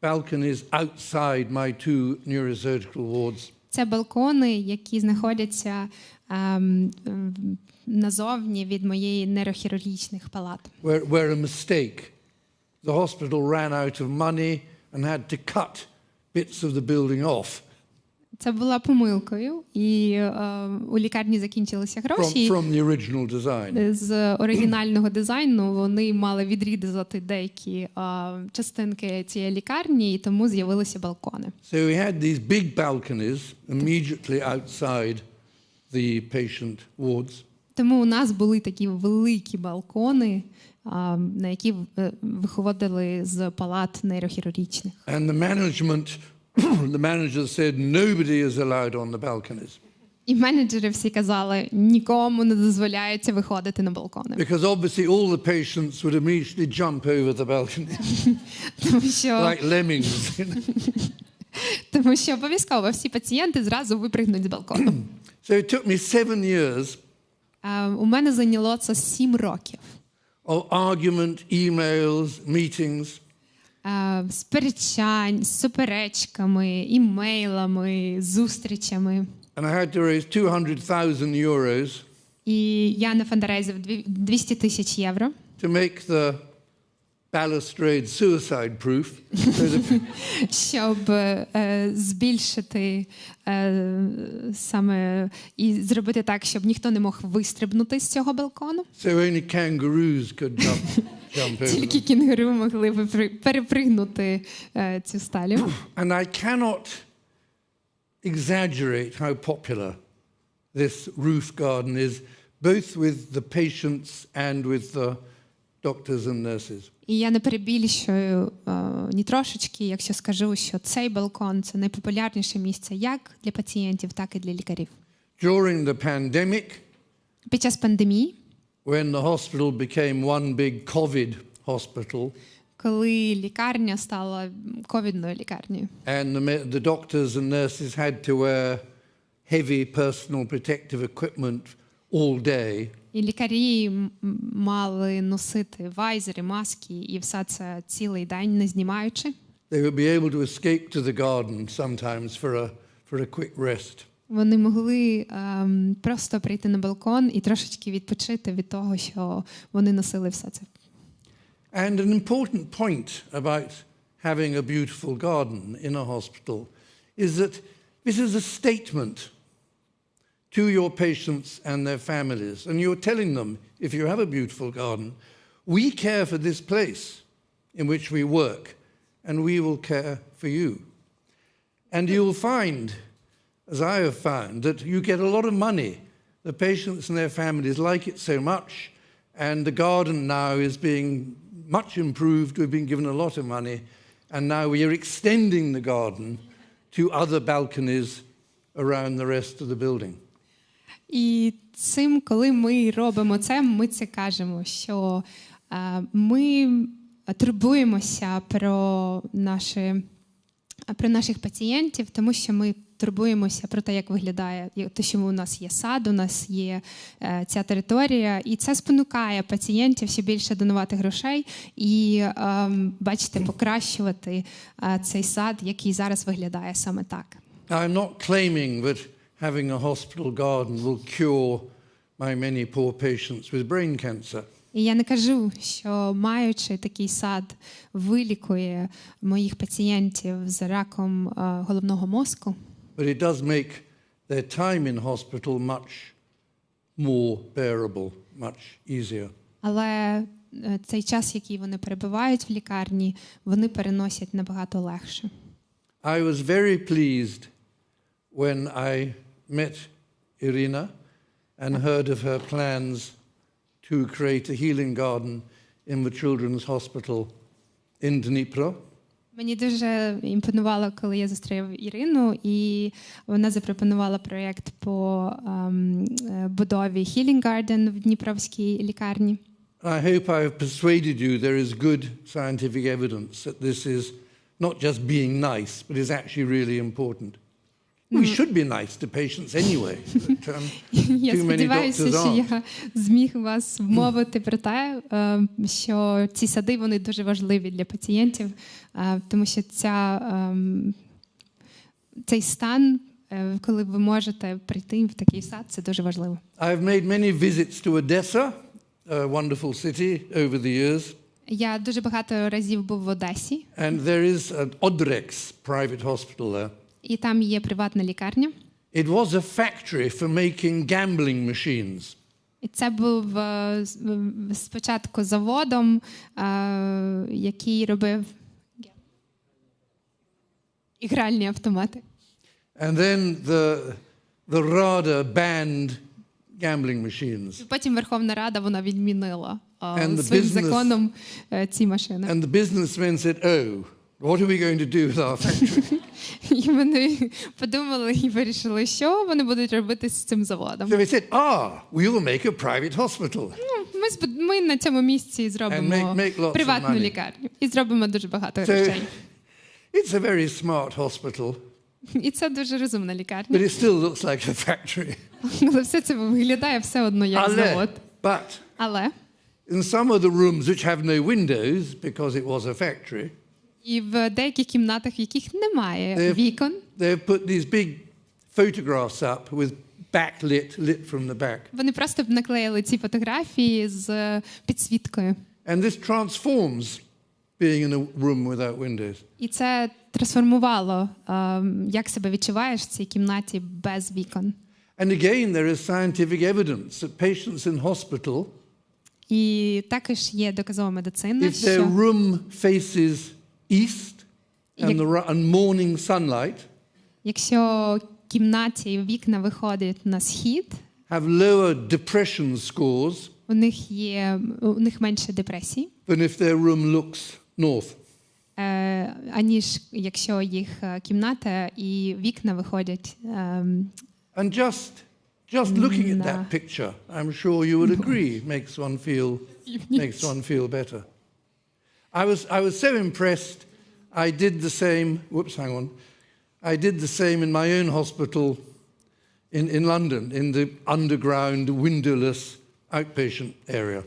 balconies outside my two neurosurgical wards. Це балкони, які знаходяться назовні від моєї нейрохірургічних палат. Where a mistake. The hospital ran out of money and had to cut bits of the building off. Це була помилкою, і у лікарні закінчилися гроші. From the original design. З оригінального дизайну вони мали відрізати деякі частинки цієї лікарні, і тому з'явилися балкони. So we had these big balconies immediately outside the patient wards. Тому у нас були такі великі балкони на які виходили з палат нейрохірургічних. And the managers said nobody is allowed on the balconies. І менеджери всі казали, нікому не дозволяється виходити на балкони. Because obviously all the patients would immediately jump over the balcony. Тому що, like lemmings. тому що обов'язково всі пацієнти зразу випригнуть з балкону. So it took me 7 years У мене зайняло це 7 років. of argument, emails, meetings. Сперечань, суперечками, імейлами, зустрічами. And I had to raise 200,000 euros І я нафандрейзив 200 тисяч євро. to make the balustrade suicide proof. Щоб збільшити саме і зробити так, щоб ніхто не мог вистрибнути з цього балкону. So only kangaroos could jump over. Тільки кінгуру могли перепригнути цю сталю. And I cannot exaggerate how popular this roof garden is, both with the patients and with the doctors and nurses. І я не перебільшую ні трошечки, якщо скажу, що цей балкон – це найпопулярніше місце як для пацієнтів, так і для лікарів. During the pandemic, Під час пандемії, when the hospital became one big COVID hospital, коли лікарня стала ковідною лікарнею, and the doctors and nurses had to wear heavy personal protective equipment all day, і лікарі мали носити вайзери, маски, і все це цілий день, не знімаючи, they would be able to escape to the garden sometimes for a quick rest. вони могли просто прийти на балкон і трошечки відпочити від того, що вони носили все це. And an important point about having a beautiful garden in a hospital is that this is a statement to your patients and their families. And you're telling them, if you have a beautiful garden, we care for this place in which we work, and we will care for you. And you'll find, as I have found, that you get a lot of money. The patients and their families like it so much, and the garden now is being much improved. We've been given a lot of money, and now we are extending the garden to other balconies around the rest of the building. І цим, коли ми робимо це, ми це кажемо, що ми турбуємося про наших пацієнтів, тому що ми турбуємося про те, як виглядає, те, що у нас є сад, у нас є ця територія, і це спонукає пацієнтів ще більше донувати грошей і, бачите, покращувати цей сад, який зараз виглядає саме так. I'm not claiming that having a hospital garden will cure my many poor patients with brain cancer. І я не кажу, що маючи такий сад вилікує моїх пацієнтів з раком головного мозку. But it does make their time in hospital much more bearable, much easier. Але цей час, який вони перебувають в лікарні, вони переносять набагато легше. I was very pleased when I met Irina and heard of her plans to create a healing garden in the children's hospital in Dnipro. Мені дуже імпонувало, коли я зустрів Ірину, і вона запропонувала проєкт по будові Healing Garden в Дніпровській лікарні. I hope I have persuaded you there is good scientific evidence that this is not just being nice, but is actually really important. We should be nice to patients anyway. Я сподіваюся, що я зміг вас вмовити про те, що ці сади, вони дуже важливі для пацієнтів, тому що цей стан, коли ви можете прийти в такий сад, це дуже важливо. I've made many visits to Odessa, a wonderful city, over the years. Я дуже багато разів був в Одесі. And there is an Odrex private hospital there. І там є приватна лікарня. It was a factory for making gambling machines. І це був спочатку заводом, який робив ігральні автомати. And then the RADA banned gambling machines. Потім Верховна Рада вона відмінила And the своїм business- законом ці машини. And the businessmen said, oh, what are we going to do with our factory? І вони подумали і вирішили, що вони будуть робити з цим заводом. So they said, we will make a private hospital. Ми на цьому місці зробимо make lots of приватну money. лікарню. І зробимо дуже багато So грошей. it's a very smart hospital, І це дуже розумна лікарня. but it still looks like a factory. Але все це виглядає все одно як завод. Але In some of the rooms which have no windows, because it was a factory, і в деяких кімнатах, в яких немає вікон, they've put these big photographs up with lit from the back. вони просто наклеїли ці фотографії з підсвіткою. And this transforms being in a room without windows. І це трансформувало, як себе відчуваєш в цій кімнаті без вікон. And again, there is scientific evidence that patients in hospital, І також є доказова медицина, if their що room faces east and morning sunlight, якщо кімнаті вікна виходять на схід, have lower depression scores у них менше депресій, than if their room looks north. аніж якщо їх кімната і вікна виходять. And just looking at that picture, I'm sure you would agree, makes one feel better. I was so impressed. I did the same. I did the same in my own hospital in London, in the underground, windowless outpatient area.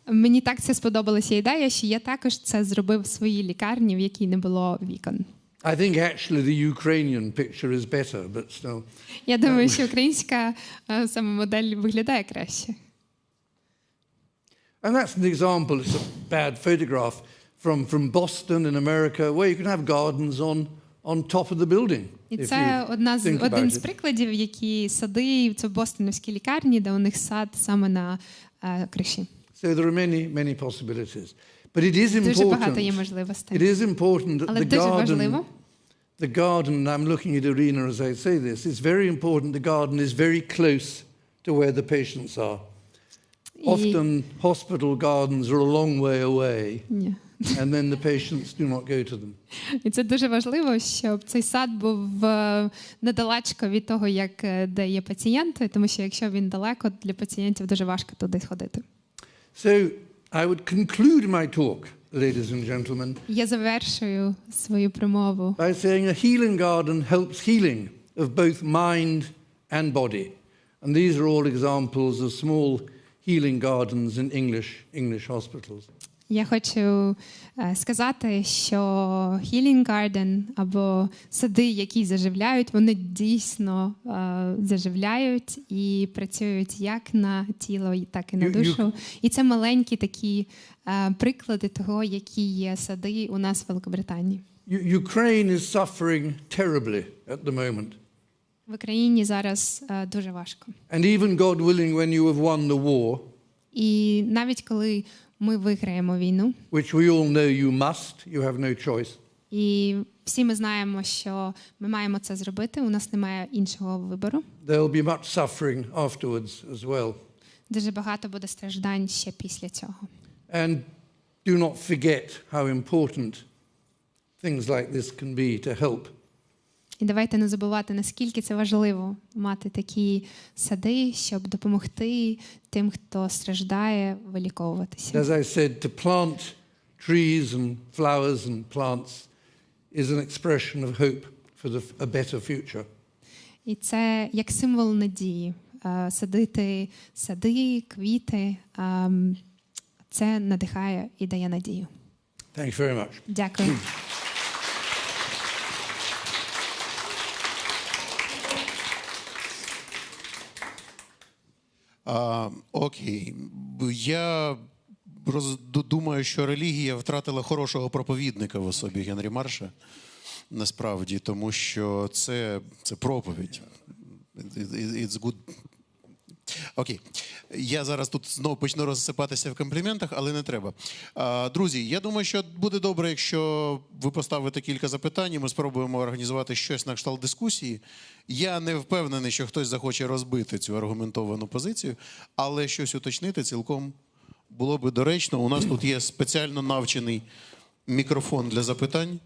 Мені так це сподобалася ідея, що я також це зробив в своїй лікарні, в якій не було вікон. I think actually the Ukrainian picture is better, but still. Я думаю, що українська саме модель виглядає краще. And that's an example. It's a bad photograph from Boston in America, where you can have gardens on top of the building. І це один з прикладів, які сади, це в бостонівській лікарні, де у них сад саме на криші. So there are many possibilities. But it is important. Дуже багато є можливостей. It is important that Але дуже важливо. The garden, I'm looking at Irina as I say this, it's very important the garden is very close to where the patients are. Often hospital gardens are a long way away, and then the patients do not go to them. І це дуже важливо, щоб цей сад був недалечко від того, де є пацієнти, тому що якщо він далеко, для пацієнтів дуже важко туди ходити. So I would conclude my talk, ladies and gentlemen, я завершую свою промову by saying a healing garden helps healing of both mind and body. And these are all examples of small healing gardens in English hospitals. Я хочу сказати, що Healing Garden або сади, які заживляють, вони дійсно заживляють і працюють як на тіло, так і на душу. І це маленькі такі приклади того, які є сади у нас в Великобританії. Ukraine is suffering terribly at the moment. В Україні зараз дуже важко. And even God willing, when you have won the war, і навіть коли ми виграємо війну, which we all know you must, you have no choice. І всі ми знаємо, що ми маємо це зробити, у нас немає іншого вибору. There'll be much suffering afterwards as well. Дуже багато буде страждань ще після цього. And do not forget how important things like this can be to help. І давайте не забувати, наскільки це важливо мати такі сади, щоб допомогти тим, хто страждає, виліковуватися. As I said, to plant trees and flowers and plants is an expression of hope for a better future. І це як символ надії. Садити сади, квіти, це надихає і дає надію. Thank you very much. Дякую. Окей. Я думаю, що релігія втратила хорошого проповідника в особі Генрі Марша. Насправді, тому що це проповідь. It's good. Окей. Я зараз тут знову почну розсипатися в компліментах, але не треба. Друзі, я думаю, що буде добре, якщо ви поставите кілька запитань, і ми спробуємо організувати щось на кшталт дискусії. Я не впевнений, що хтось захоче розбити цю аргументовану позицію, але щось уточнити цілком було би доречно. У нас тут є спеціально навчений мікрофон для запитань.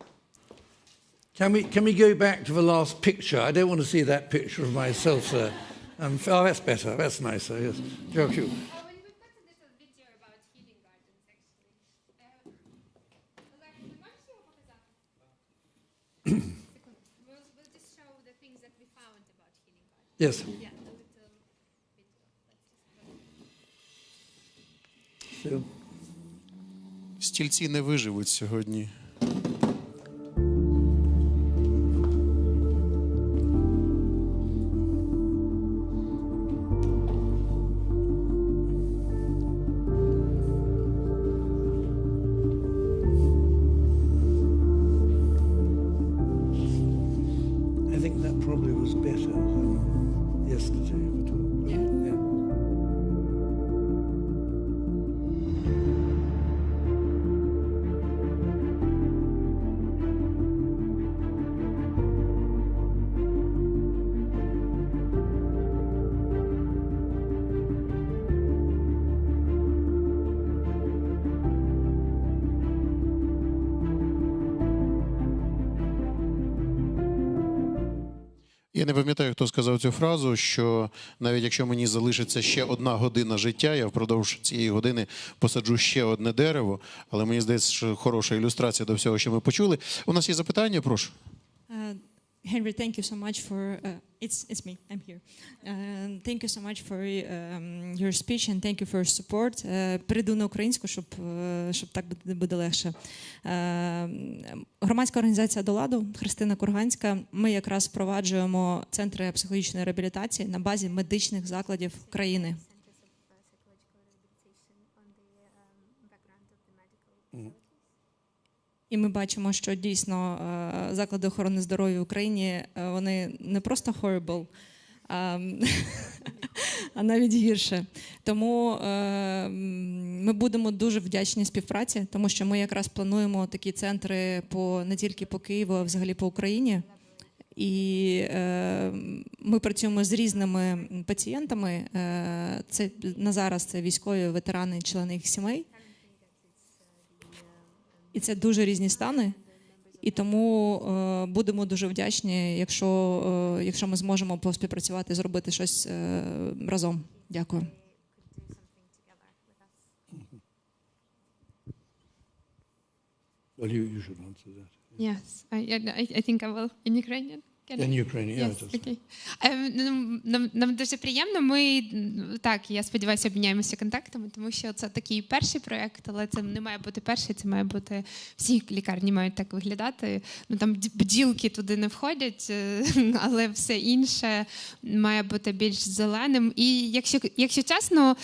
Can we go back to the last picture? I don't want to see that picture of myself, sir. Oh, that's better. That's nicer. Yes. Thank you. Yes. So. Стільці не виживуть сьогодні. Я не пам'ятаю, хто сказав цю фразу, що навіть якщо мені залишиться ще 1 година життя, я впродовж цієї години посаджу ще одне дерево. Але мені здається, що хороша ілюстрація до всього, що ми почули. У нас є запитання, прошу. Henry, thank you so much for it's me. I'm here. Thank you so much for your speech and thank you for your support. Перейду на українську, щоб так буде легше. Громадська організація «До ладу», Христина Курганська, ми якраз впроваджуємо центри психологічної реабілітації на базі медичних закладів країни. І ми бачимо, що дійсно заклади охорони здоров'я в Україні, вони не просто horrible, а навіть гірше. Тому ми будемо дуже вдячні співпраці, тому що ми якраз плануємо такі центри не тільки по Києву, а взагалі по Україні. І ми працюємо з різними пацієнтами. На зараз це військові, ветерани, члени їх сімей. І це дуже різні стани, і тому будемо дуже вдячні, якщо ми зможемо поспівпрацювати, зробити щось разом. Дякую. Well, you should answer that. Yes, I think I will in Ukrainian. In Ukraine, yeah. Yes, okay. Нам дуже приємно. Ми, так, я сподіваюся, обміняємося контактами, тому що це такий перший проєкт, але це не має бути перший, це має бути, всі лікарні мають так виглядати. Ну, там бджілки туди не входять, але все інше має бути більш зеленим. І якщо чесно,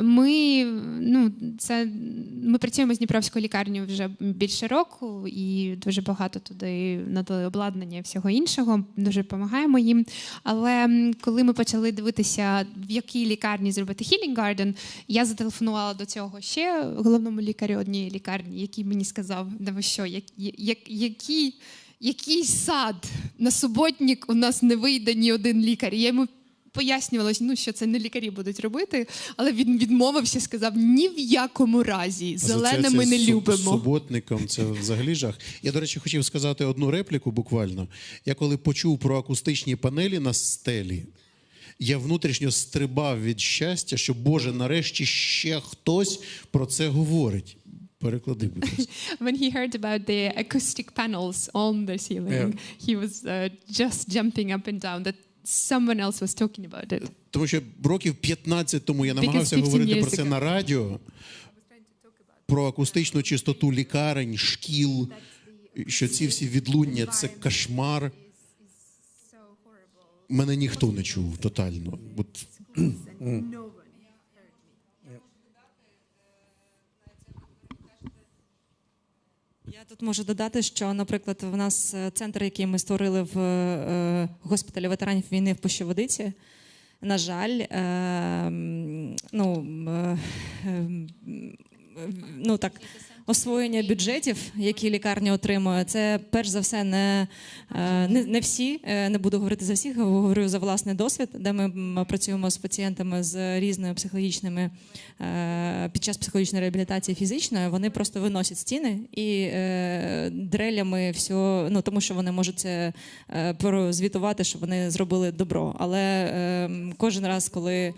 ми працюємо з Дніпровською лікарнею вже більше року, і дуже багато туди надали обладнання і всього іншого. Дуже допомагаємо їм. Але коли ми почали дивитися, в якій лікарні зробити Healing Garden, я зателефонувала до цього ще головному лікарю однієї лікарні, який мені сказав, який сад на суботник у нас не вийде ні один лікар. Я йому пояснювала, що це не лікарі будуть робити, але він відмовився, сказав, ні в якому разі, зелене ми не любимо. Суботником це взагалі жах. Я, до речі, хотів сказати одну репліку буквально. Я коли почув про акустичні панелі на стелі, я внутрішньо стрибав від щастя, що, Боже, нарешті ще хтось про це говорить. Переклади, будь ласка. When he heard about the acoustic panels on the ceiling, he was just jumping up and down that someone else was talking about it. Тому що років 15 тому я намагався говорити про це на радіо, про акустичну чистоту лікарень, шкіл, що ці всі відлуння – це кошмар. Мене ніхто не чув тотально. Я тут можу додати, що, наприклад, в нас центр, який ми створили в госпіталі ветеранів війни в Пущі-Водиці, на жаль, освоєння бюджетів, які лікарня отримує, це перш за все не всі, не буду говорити за всіх, говорю за власний досвід, де ми працюємо з пацієнтами з різними психологічними, під час психологічної реабілітації фізичної, вони просто виносять стіни і дрелями все, тому що вони можуть це прозвітувати, що вони зробили добро. Але кожен раз, коли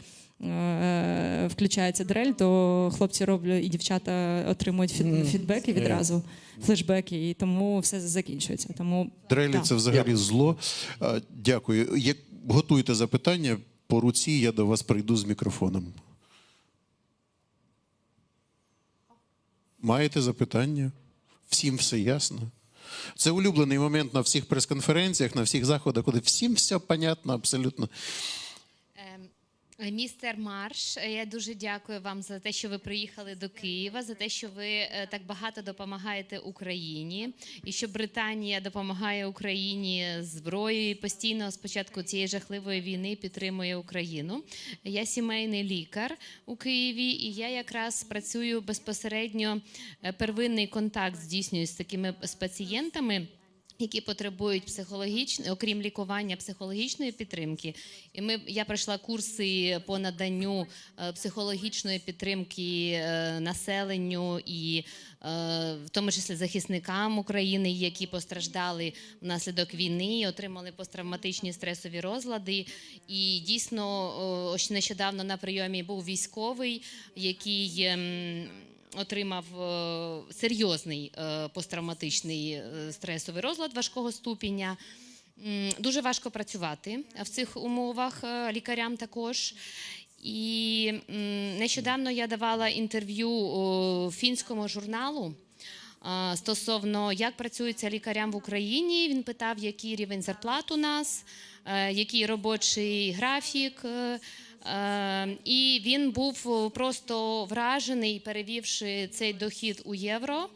включається дрель, то хлопці роблять і дівчата отримують фідбеки відразу, флешбеки, і тому все закінчується. Тому дрелі це взагалі зло. Дякую. Як готуєте запитання, по руці я до вас прийду з мікрофоном. Маєте запитання? Всім все ясно? Це улюблений момент на всіх прес-конференціях, на всіх заходах, коли всім все понятно абсолютно. Містер Марш, я дуже дякую вам за те, що ви приїхали до Києва, за те, що ви так багато допомагаєте Україні, і що Британія допомагає Україні зброєю і постійно з початку цієї жахливої війни підтримує Україну. Я сімейний лікар у Києві, і я якраз працюю безпосередньо, первинний контакт здійснюю з такими з пацієнтами, які потребують окрім лікування, психологічної підтримки. І я пройшла курси по наданню психологічної підтримки населенню і в тому числі захисникам України, які постраждали внаслідок війни і отримали посттравматичні стресові розлади. І дійсно нещодавно на прийомі був військовий, який отримав серйозний посттравматичний стресовий розлад важкого ступеня. Дуже важко працювати в цих умовах, лікарям також. І нещодавно я давала інтерв'ю фінському журналу стосовно, як працюється лікарям в Україні. Він питав, який рівень зарплат у нас, який робочий графік. І він був просто вражений, перевівши цей дохід у євро,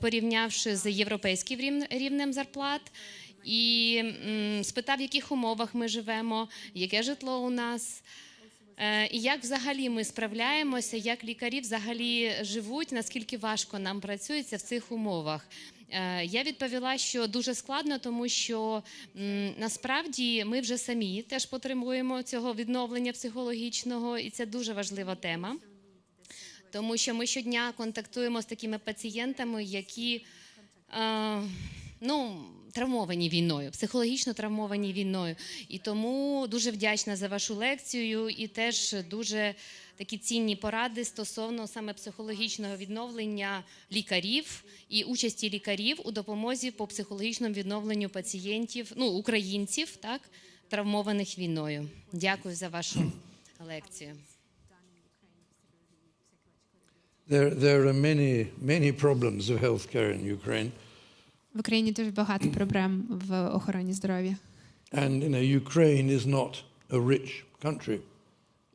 порівнявши з європейським рівнем зарплат. І спитав, в яких умовах ми живемо, яке житло у нас, і як взагалі ми справляємося, як лікарі взагалі живуть, наскільки важко нам працюється в цих умовах. Я відповіла, що дуже складно, тому що насправді ми вже самі теж потребуємо цього відновлення психологічного, і це дуже важлива тема. Тому що ми щодня контактуємо з такими пацієнтами, які травмовані війною, психологічно травмовані війною. І тому дуже вдячна за вашу лекцію і теж дуже такі цінні поради стосовно саме психологічного відновлення лікарів і участі лікарів у допомозі по психологічному відновленню пацієнтів, українців, так, травмованих війною. Дякую за вашу лекцію. There are many problems of healthcare in Ukraine. В Україні дуже багато проблем в охороні здоров'я. And Ukraine is not a rich country.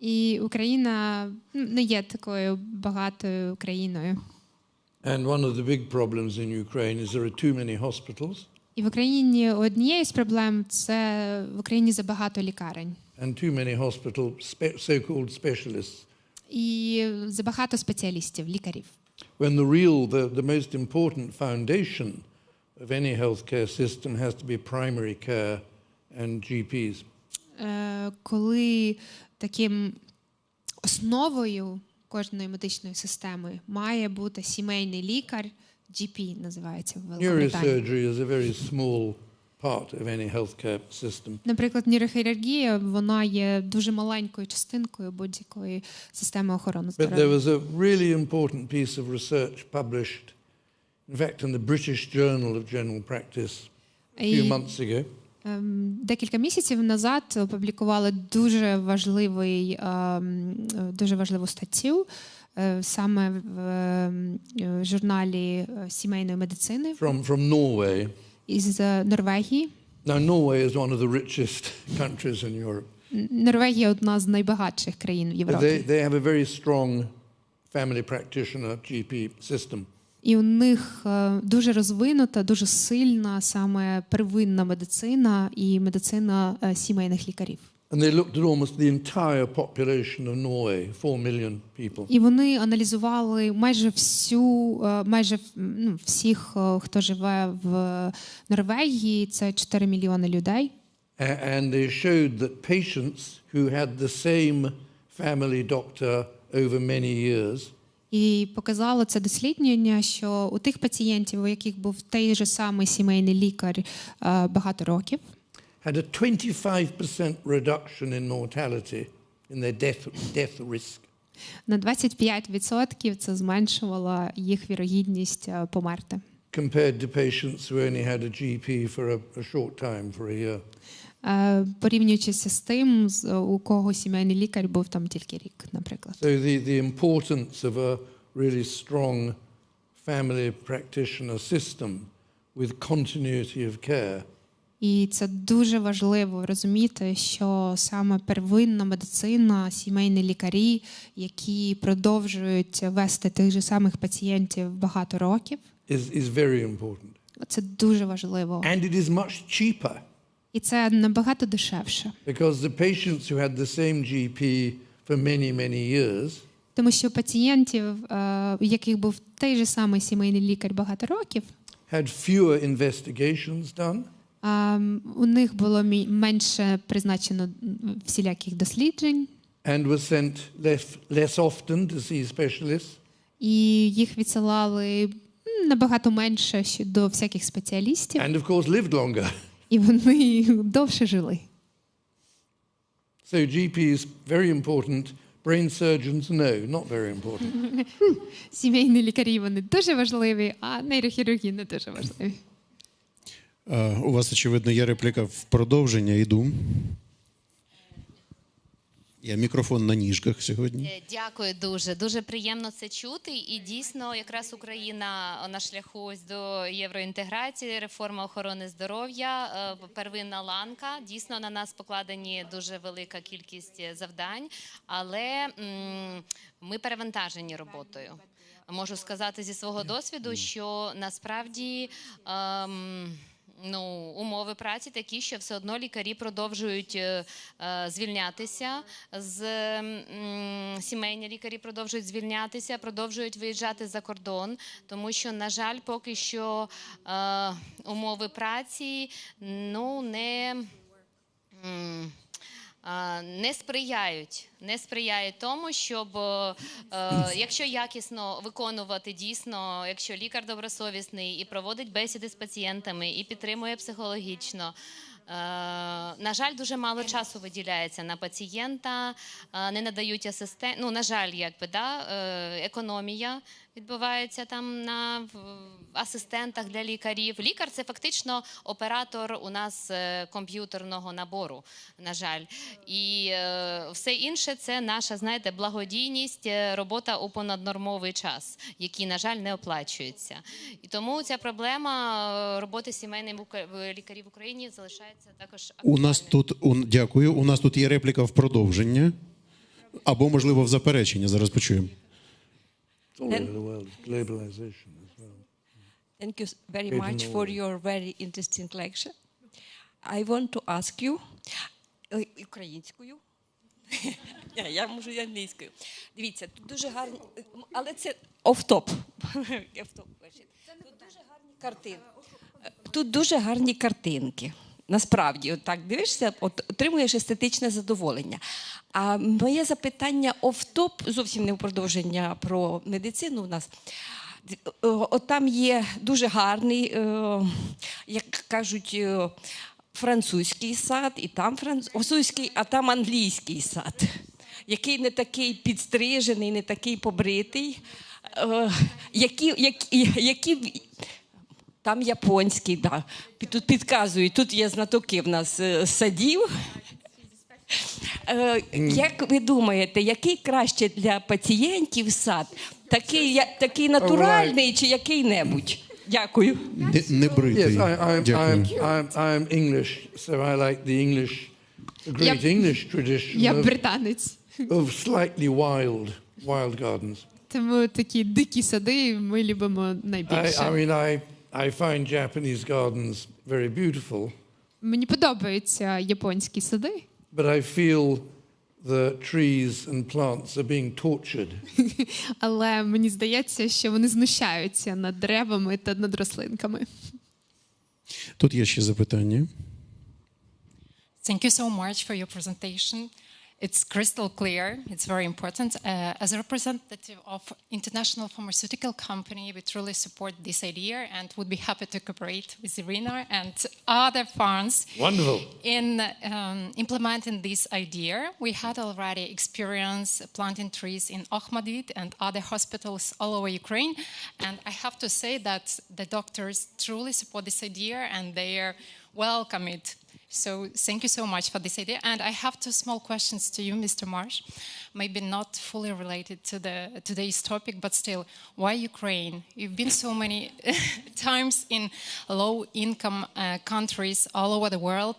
І Україна не є такою багатою країною. And one of the big problems in Ukraine is there are too many hospitals. І в Україні однією з проблем це в Україні забагато лікарень. And too many hospitals, so-called specialists. І забагато спеціалістів, лікарів. When the most important foundation of any healthcare system has to be primary care and GPs. Коли таким основою кожної медичної системи має бути сімейний лікар, GP називається в Великобританії. Neurosurgery is a very small part of any healthcare system. Наприклад, нейрохірургія, вона є дуже маленькою частинкою будь-якої системи охорони здоров'я. But there was a really important piece of research published, in fact, in the British Journal of General Practice a few months ago. Декілька місяців назад опублікували дуже важливу статтю саме в журналі сімейної медицини. From Norway. Із Норвегії. Now, Norway is one of the richest countries in Europe. Норвегія одна з найбагатших країн в Європі. They have a very strong family practitioner GP system. І у них дуже розвинута, дуже сильна саме первинна медицина і медицина сімейних лікарів. And they looked at almost the entire population of Norway, 4 million people. І вони аналізували майже всіх, хто живе в Норвегії, це 4 мільйони людей. And they showed that patients who had the same family doctor over many years І показало це дослідження, що у тих пацієнтів, у яких був той же самий сімейний лікар багато років, had a 25% reduction in mortality, in their death risk. на 25% це зменшувало їх вірогідність померти. Compared to patients who only had a GP for a short time, for a year. Порівнюючися з тим, у кого сімейний лікар був там тільки рік, наприклад. So the importance of a really strong family practitioner system with continuity of care. І це дуже важливо розуміти, що саме первинна медицина, сімейні лікарі, які продовжують вести тих же самих пацієнтів багато років, is very important. це дуже важливо. And it is much cheaper. І це набагато дешевше. Because the patients who had the same GP for many, many years, тому що пацієнтів, у яких був той же самий сімейний лікар багато років, had fewer investigations done. У них було менше призначено всіляких досліджень. And were sent less often to see specialists. І їх відсилали набагато менше до всяких спеціалістів. And of course lived longer. І вони довше жили. So GPs very important. Brain surgeons no, not very important. Сімейні лікарі вони дуже важливі, а нейрохірурги не дуже важливі. У вас, очевидно, є репліка в продовження. Іду. Я мікрофон на ніжках сьогодні. Дякую дуже. Дуже приємно це чути. І дійсно, якраз Україна на шляху ось до євроінтеграції, реформа охорони здоров'я, первинна ланка. Дійсно, на нас покладені дуже велика кількість завдань, але ми перевантажені роботою. Можу сказати зі свого досвіду, що насправді умови праці такі, що все одно лікарі продовжують звільнятися, сімейні лікарі продовжують звільнятися, продовжують виїжджати за кордон, тому що, на жаль, поки що умови праці не сприяють тому, щоб, якщо якісно виконувати дійсно, якщо лікар добросовісний і проводить бесіди з пацієнтами, і підтримує психологічно, на жаль, дуже мало часу виділяється на пацієнта, не надають на жаль, економія відбувається там на асистентах для лікарів. Лікар – це фактично оператор у нас комп'ютерного набору, на жаль. І все інше – це наша, благодійність, робота у понаднормовий час, який, на жаль, не оплачується. І тому ця проблема роботи сімейних лікарів в Україні залишається також актуальною. Дякую. У нас тут є репліка в продовження, або, можливо, в заперечення. Зараз почуємо. Thank you very much for your very interesting lecture. I want to ask you українською. Я можу і англійською. Дивіться, тут дуже гарні, але це офтоп. Тут дуже гарні картинки. Насправді, так дивишся, отримуєш естетичне задоволення. А моє запитання офтоп, зовсім не в продовження про медицину у нас. Там є дуже гарний, як кажуть, французький сад, і там французький, а там англійський сад, який не такий підстрижений, не такий побритий, там японський, да. Тут підказують, тут є знатоки в нас садів. Як ви думаєте, який краще для пацієнтів сад? Такий натуральний чи який-небудь? Дякую. Не бритий. I'm English, so I like the great English tradition Я британець. of slightly wild gardens. Тому такі дикі сади ми любимо найбільше. I find Japanese gardens very beautiful. Мені подобаються японські сади. but I feel the trees and plants are being tortured. Але мені здається, що вони знущаються над деревами та над рослинками. Тут є ще запитання. Thank you so much for your presentation. It's crystal clear. It's very important. As a representative of international pharmaceutical company, we truly support this idea and would be happy to cooperate with Irina and other funds. Wonderful. In implementing this idea. We had already experience planting trees in Akhmadit and other hospitals all over Ukraine. And I have to say that the doctors truly support this idea and they welcome it. So thank you so much for this idea. And I have two small questions to you, Mr. Marsh. Maybe not fully related to today's topic, but still, why Ukraine? You've been so many times in low-income countries all over the world.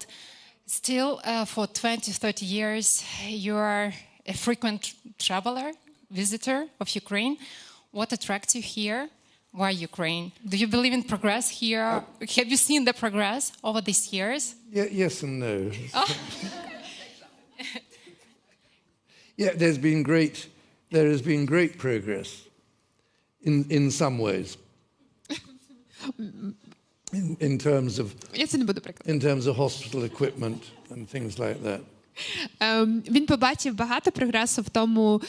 Still, for 20, 30 years, you are a frequent traveler, visitor of Ukraine. What attracts you here? Why Ukraine? Do you believe in progress here? Have you seen the progress over these years? Yes and no. Yeah, there has been great progress in some ways. In terms of hospital equipment and things like that. Він побачив багато прогресу в тому,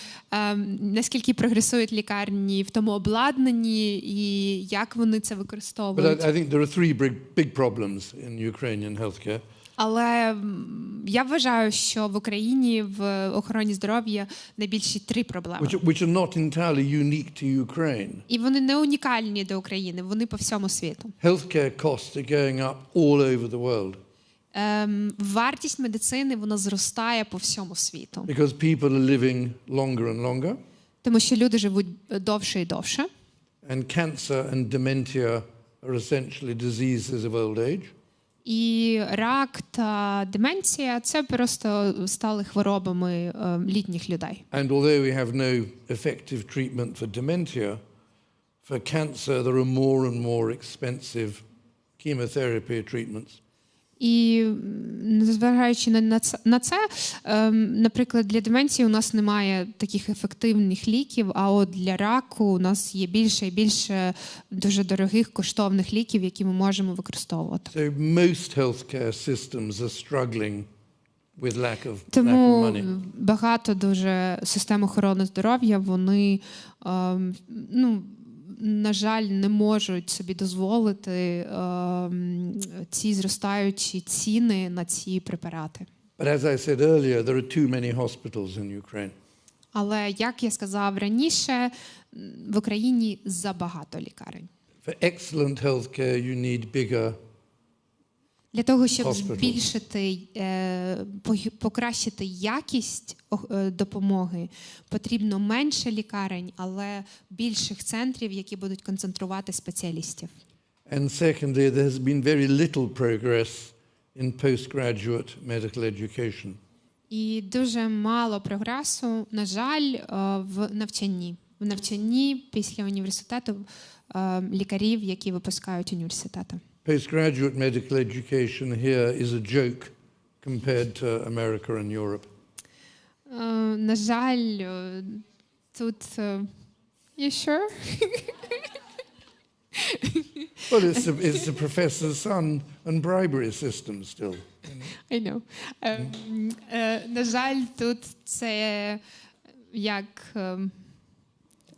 наскільки прогресують лікарні, в тому обладнанні і як вони це використовують. But I think there are three big problems in Ukrainian healthcare. Але я вважаю, що в Україні в охороні здоров'я найбільші три проблеми. Which are not entirely unique to Ukraine. І вони не унікальні до України, вони по всьому світу. Healthcare costs are going up all over the world. Вартість медицини, вона зростає по всьому світу. Because people are living longer and longer. Тому що люди живуть довше і довше. And cancer and dementia are essentially diseases of old age. І рак та деменція – це просто стали хворобами літніх людей. And although we have no effective treatment for dementia, for cancer there are more and more expensive chemotherapy treatments. І незважаючи на це, наприклад, для деменції у нас немає таких ефективних ліків, а от для раку у нас є більше і більше дуже дорогих, коштовних ліків, які ми можемо використовувати. So most healthcare systems are struggling with lack of money. Тому багато дуже систем охорони здоров'я, вони, на жаль, не можуть собі дозволити ці зростаючі ціни на ці препарати. But as I said earlier, there are too many hospitals in Ukraine. Але, як я сказав раніше, в Україні забагато лікарень. For excellent healthcare, you need bigger Для того, щоб збільшити, покращити якість допомоги, потрібно менше лікарень, але більших центрів, які будуть концентрувати спеціалістів. And secondly, there has been very little progress in postgraduate medical education. І дуже мало прогресу, на жаль, в навчанні. В навчанні після університету лікарів, які випускають університети. Postgraduate medical education here is a joke compared to America and Europe. На жаль, тут... You sure? Well, it's the professor's son and bribery system still. I know. На жаль, тут це як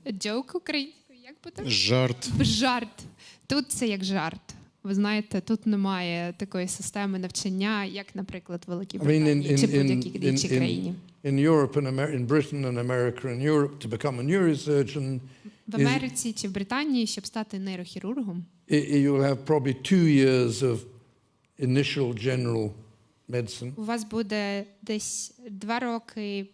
joke українською, як буде? Жарт. Жарт. Тут це як жарт. Ви знаєте, тут немає такої системи навчання, як, наприклад, в Великій Британії чи будь-якій іншій країні. In Europe and in Britain and America and Europe, to become a neurosurgeon, в Америці чи в Британії, щоб стати нейрохірургом, you will have probably 2 years of initial general medicine. У вас буде десь 2 роки,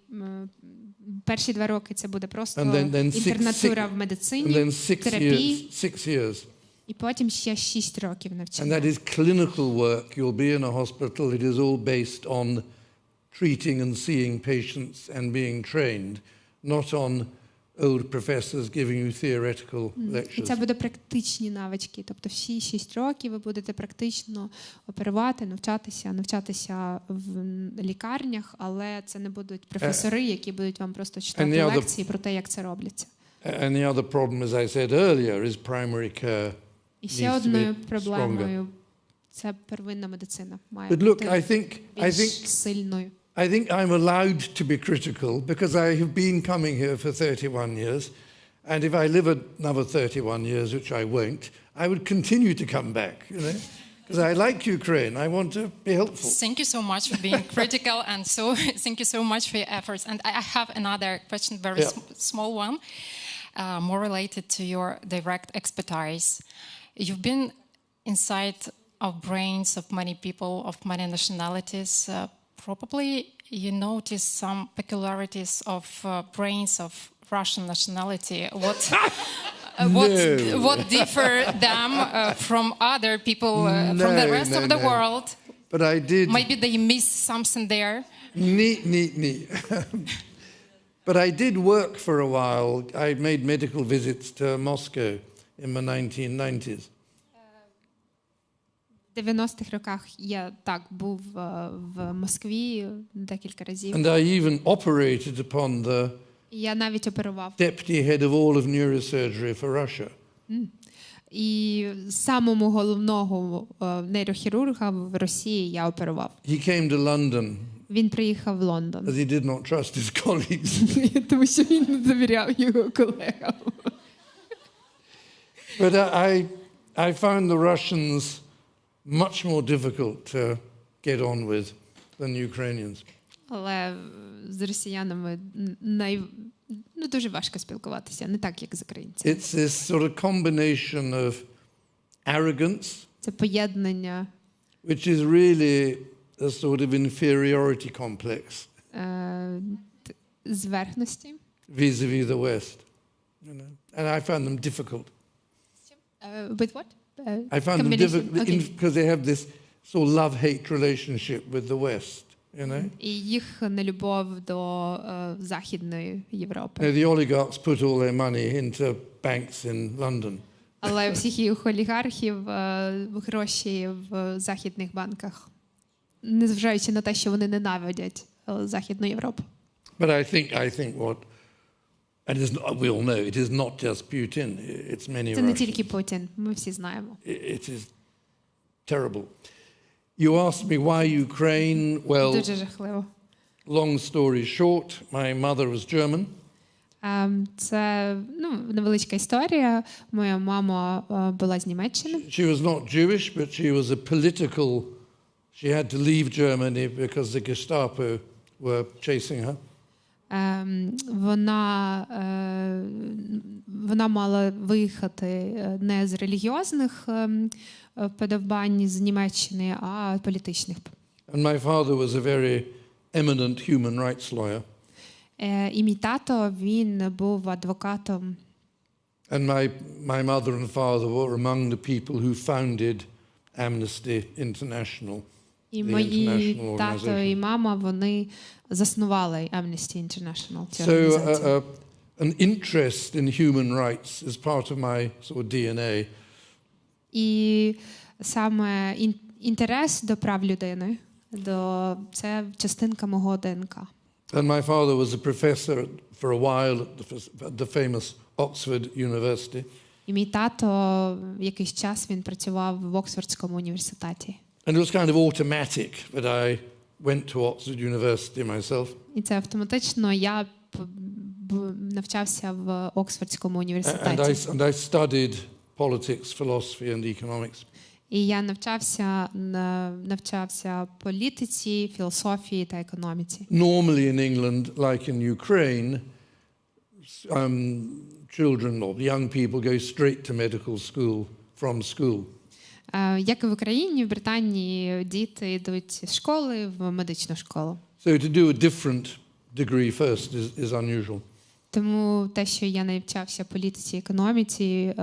перші 2 роки це буде просто інтернатура в медицині, терапії. 6 years. І потім ще 6 років навчання. And that is clinical work. You'll be in a hospital. It is all based on treating and seeing patients and being trained, not on old professors giving you theoretical І lectures. це буде практичні навички. Тобто всі 6 років ви будете практично оперувати, навчатися в лікарнях, але це не будуть професори, які будуть вам просто читати лекції про те, як це робляться. And the other problem, as I said earlier, is primary care. І ще одною проблемою це первинна медицина. Має бути більш сильною. I think I'm allowed to be critical because I have been coming here for 31 years, and if I live another 31 years, which I won't, I would continue to come back, you know, because I like Ukraine. I want to be helpful. Thank you so much for being critical, and so thank you so much for your efforts. And I have another question, very small one, more related to your direct expertise. You've been inside of brains of many people of many nationalities. Probably you notice some peculiarities of brains of Russian nationality. What differ them from other people from the rest of the world? But I did. Maybe they miss something there. But I did work for a while. I made medical visits to Moscow in the 1990s. В 90-х роках я був в Москві декілька разів. And I even operated upon the Я навіть оперував. Deputy head of all of neurosurgery for Russia. І самому головного нейрохірурга в Росії я оперував. He came to London. Він приїхав в Лондон. As he did not trust his colleagues. Тому що він не довіряв його колегам. But I found the Russians much more difficult to get on with than Ukrainians. Але з росіянами дуже важко спілкуватися, не так, як з українцями. It's this sort of combination of arrogance. Це поєднання. Which is really a sort of inferiority complex. Зверхності. Vis-a-vis the West. You know? And I found them difficult. With what? I found them difficult because they have this sort of love-hate relationship with the West, you know? І їх нелюбов до Західної Європи. The oligarchs put all their money into banks in London. Але всіх їх олігархів гроші в західних банках, незважаючи на те, що вони ненавидять Західну Європу. But I think what and we all know it is not just Putin, it's many. Це не тільки Путін, ми всі знаємо. It is terrible. You asked me why Ukraine? Well, дуже жахливо. Long story short, my mother was German. Це невеличка історія. Моя мама була з Німеччини. She was not Jewish, but she was a political. She had to leave Germany because the Gestapo were chasing her. Вона мала виїхати не з релігіозних вподобань з Німеччини, а політичних. And my father was a very eminent human rights lawyer. І мій тато, він був адвокатом. And my mother and father were among the people who founded Amnesty International. І мої тато і мама, вони заснували Amnesty International. So an interest in human rights is part of my sort of DNA. І саме інтерес до прав людини, це частинка мого ДНК. And my father was a professor for a while at the famous Oxford University. І мій тато якийсь час він працював в Оксфордському університеті. And it was kind of automatic that I went to Oxford University myself. І це автоматично я навчався в Оксфордському університеті. And I studied politics, philosophy and economics. І я навчався політиці, філософії та економіці. Normally in England, like in Ukraine, children or young people go straight to medical school from school. Як і в Україні, в Британії діти йдуть з школи в медичну школу. So to do a different degree first is unusual. Тому те, що я навчався політиці, економіці,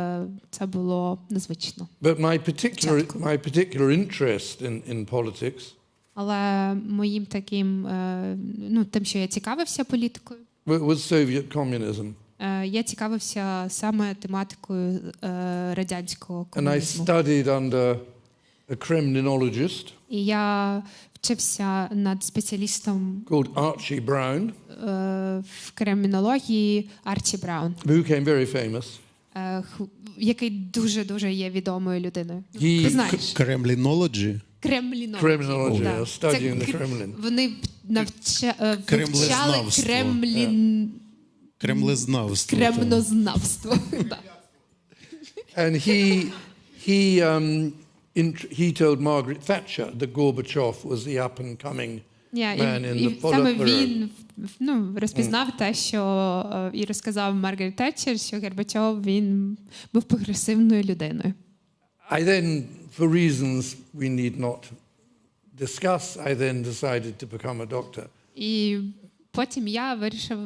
це було незвично. But my particular interest in politics. Але моїм таким, тим, що я цікавився політикою, was Soviet communism. Я цікавився саме тематикою радянського And I комунізму. studied under a criminologist І я вчився над спеціалістом called Archie Brown, в кримінології Арчі Браун, who became very famous. який дуже-дуже є відомою людиною. He- Ти знаєш? Кремлінологі? Criminology, Да. studying Це the Kremlin. Вони вивчали Кремлезнавство. Кремлезнавство. кремнознавство. Да. And he told Margaret Thatcher that Gorbachev was the up-and-coming man in the І саме Politburo. він розпізнав те, що і розказав Маргарет Тетчер, що Горбачов, він був прогресивною людиною. I then, for reasons we need not discuss, I then decided to become a doctor. І потім я вирішив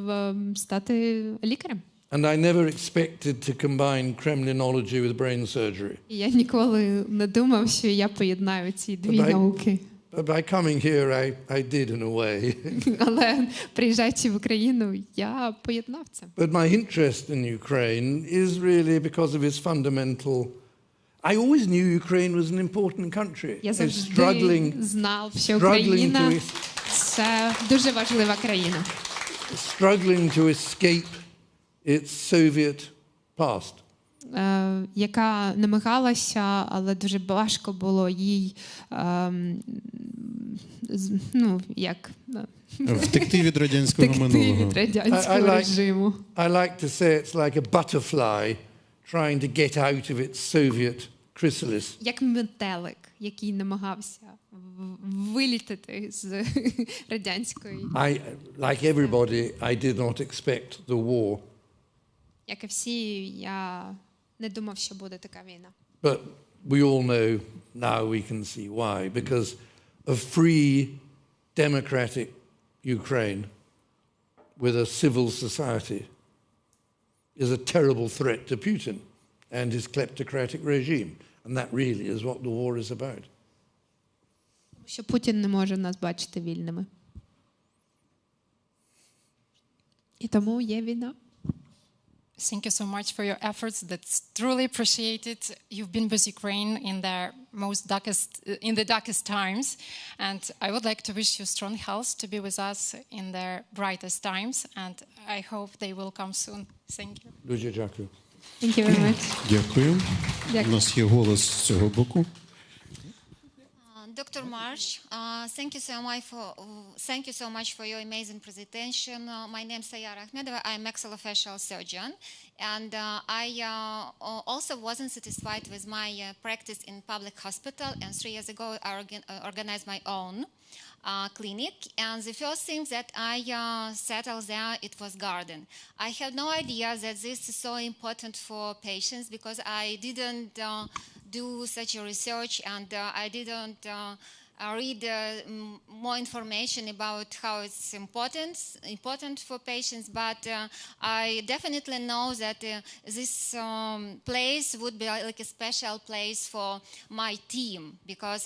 стати лікарем. And I never expected to combine criminology with brain surgery. І я ніколи не думав, що я поєднаю ці дві But науки. But by coming here, I did in a way. Але приїжджаючи в Україну, я поєднав це. But my interest in Ukraine is really because of its fundamental. I always knew Ukraine was an important country. Я It's завжди знав, що Україна – це дуже важлива країна. Struggling to escape its Soviet past. Яка намагалася, але дуже важко було їй втекти від радянського минулого. Втекти від радянського режиму. I like to say it's like a butterfly trying to get out of its Soviet chrysalis. Як метелик, який намагався вилітати з радянської. Like everybody, I did not expect the war. Як і всі, я не думав, що буде така війна. But we all know now we can see why. Because a free, democratic Ukraine with a civil society is a terrible threat to Putin and his kleptocratic regime. And that really is what the war is about. Що Путін не може нас бачити вільними. І тому є війна. Thank you so much for your efforts. That's truly appreciated. You've been with Ukraine in the darkest times, and I would like to wish you strong health to be with us in their brightest times, and I hope they will come soon. Thank you. Дуже дякую. Thank you very much. Дякую. У нас є голос з цього боку. Dr. Marsh, thank you so much for your amazing presentation. My name is Sayara Ahmedova. I'm maxillofacial surgeon, and I also wasn't satisfied with my practice in public hospital. And 3 years ago, I organized my own clinic. And the first thing that I settled there, it was garden. I had no idea that this is so important for patients because I didn't do such a research, and I didn't read more information about how it's important for patients. But I definitely know that this place would be like a special place for my team because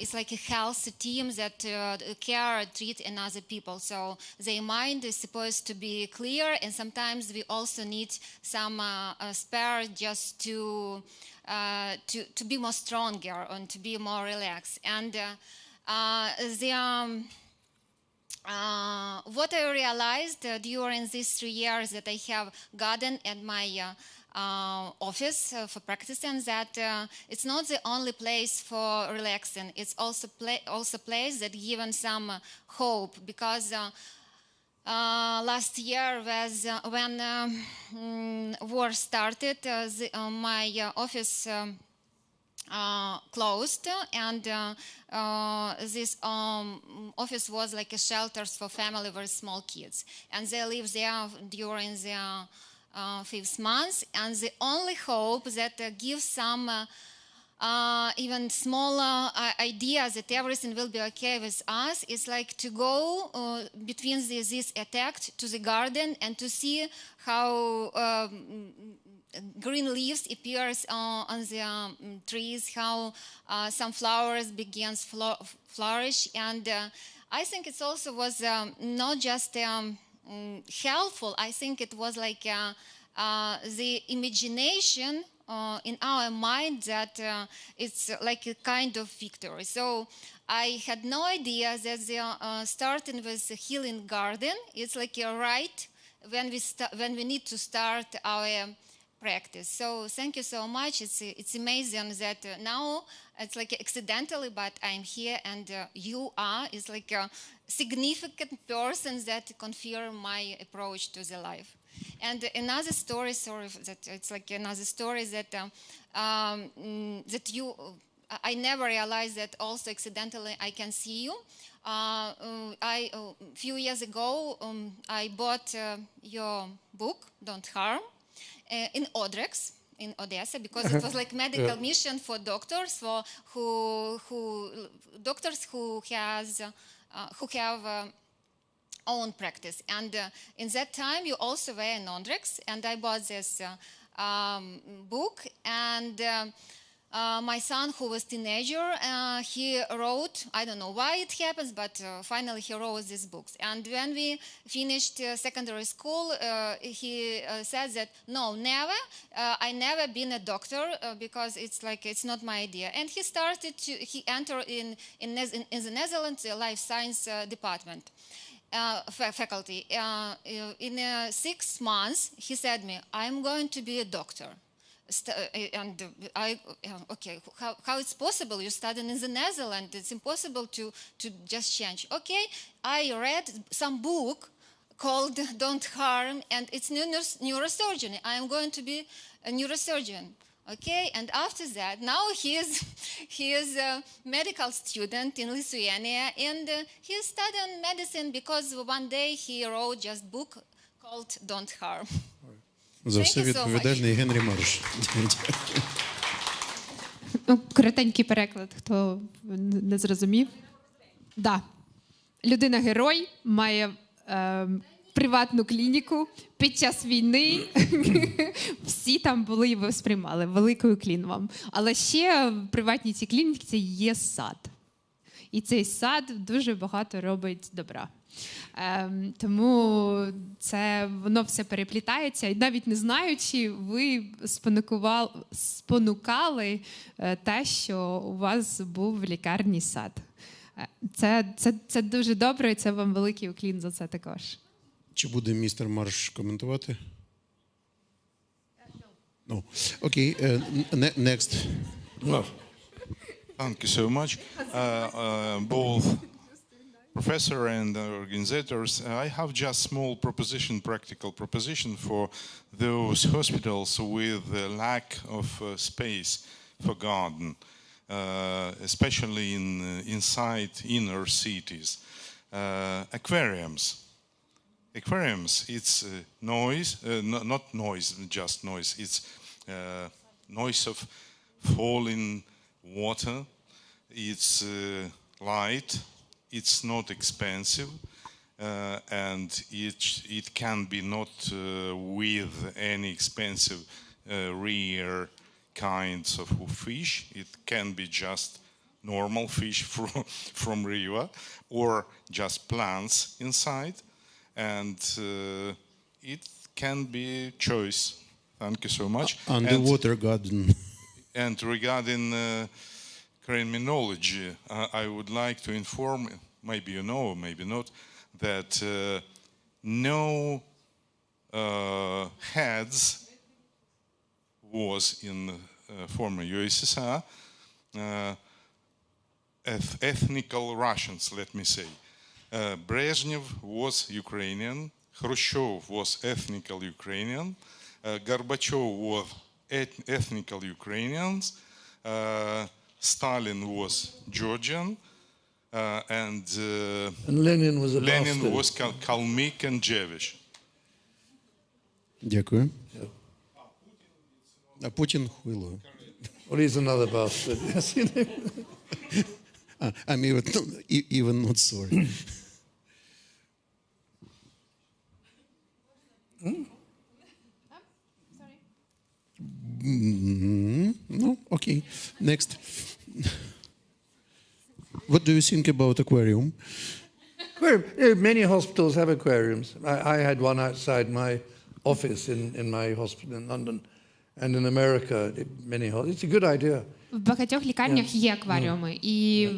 it's like a health team that care and treat another people. So their mind is supposed to be clear, and sometimes we also need some spare just to be more stronger and to be more relaxed. And what I realized during these 3 years that I have garden at my office for practicing, that it's not the only place for relaxing. It's also place that given some hope because last year was when war started. My office closed, and this office was like a shelter for family with small kids, and they live there during the 5th month. And the only hope that gives some even smaller idea that everything will be okay with us is like to go between this attack to the garden and to see how green leaves appears on the trees, how some flowers begins flourish. And I think it also was not just helpful. I think it was like the imagination in our mind that it's like a kind of victory. So I had no idea that starting with the healing garden, it's like a right when we need to start our practice. So thank you so much. It's amazing that now it's like accidentally, but I'm here and you are. It's like a significant person that confirm my approach to the life. And another story, that I never realized that also accidentally I can see you. A few years ago, I bought your book, Don't Harm, in Odrex, in Odessa, because it was like medical mission for doctors who have own practice. And in that time, you also were in Odrex, and I bought this book. And my son, who was teenager, he wrote, I don't know why it happens, but finally he wrote these books. And when we finished secondary school, he said that, no, never, I never been a doctor because it's not my idea. And he entered in the Netherlands, the life science department. Faculty. In 6 months, he said me, I'm going to be a doctor. And okay, how it's possible? You studied in the Netherlands. It's impossible to just change. Okay, I read some book called Don't Harm, and it's neurosurgery. I am going to be a neurosurgeon. Okay, and after that, now he is a medical student in Lithuania, and he is studying medicine because one day he wrote just book called Don't Harm. За все відповідальний Генрі Марш. Коротенький переклад, хто не зрозумів. Да. Людина-герой має приватну клініку під час війни. Всі там були і ви сприймали. Великий уклін вам. Але ще в приватній цій клініці є сад. І цей сад дуже багато робить добра. Тому воно все переплітається. І навіть не знаючи, ви спонукали те, що у вас був в лікарні сад. Це дуже добре, і це вам великий уклін за це також. Чи буде містер Марш коментувати? No. Okay, next. Well, thank you so much. Both professor and organizers, I have just small practical proposition for those hospitals with the lack of space for garden, especially inside inner cities. Aquariums. Aquariums, it's noise, not noise, just noise. It's noise of falling water. It's light. It's not expensive, and it can be not with any expensive rare kinds of fish. It can be just normal fish from river, or just plants inside, and it can be choice. Thank you so much. Underwater garden. And regarding criminology, I would like to inform, maybe you know, maybe not, that no heads was in former USSR, ethnical Russians, let me say. Brezhnev was Ukrainian, Khrushchev was ethnical Ukrainian, Gorbachev was ethnical Ukrainians, Stalin was Georgian, and Lenin was a Lenin bastard. was Kalmyk and Jewish. Дякую. А Путін хуйло. Well, he's another bastard. I'm even not sorry. No, okay. Next. What do you think about aquarium? Many hospitals have aquariums. I had one outside my office in my hospital in London, and in America, many hospitals. It's a good idea. В багатьох лікарнях є акваріуми, і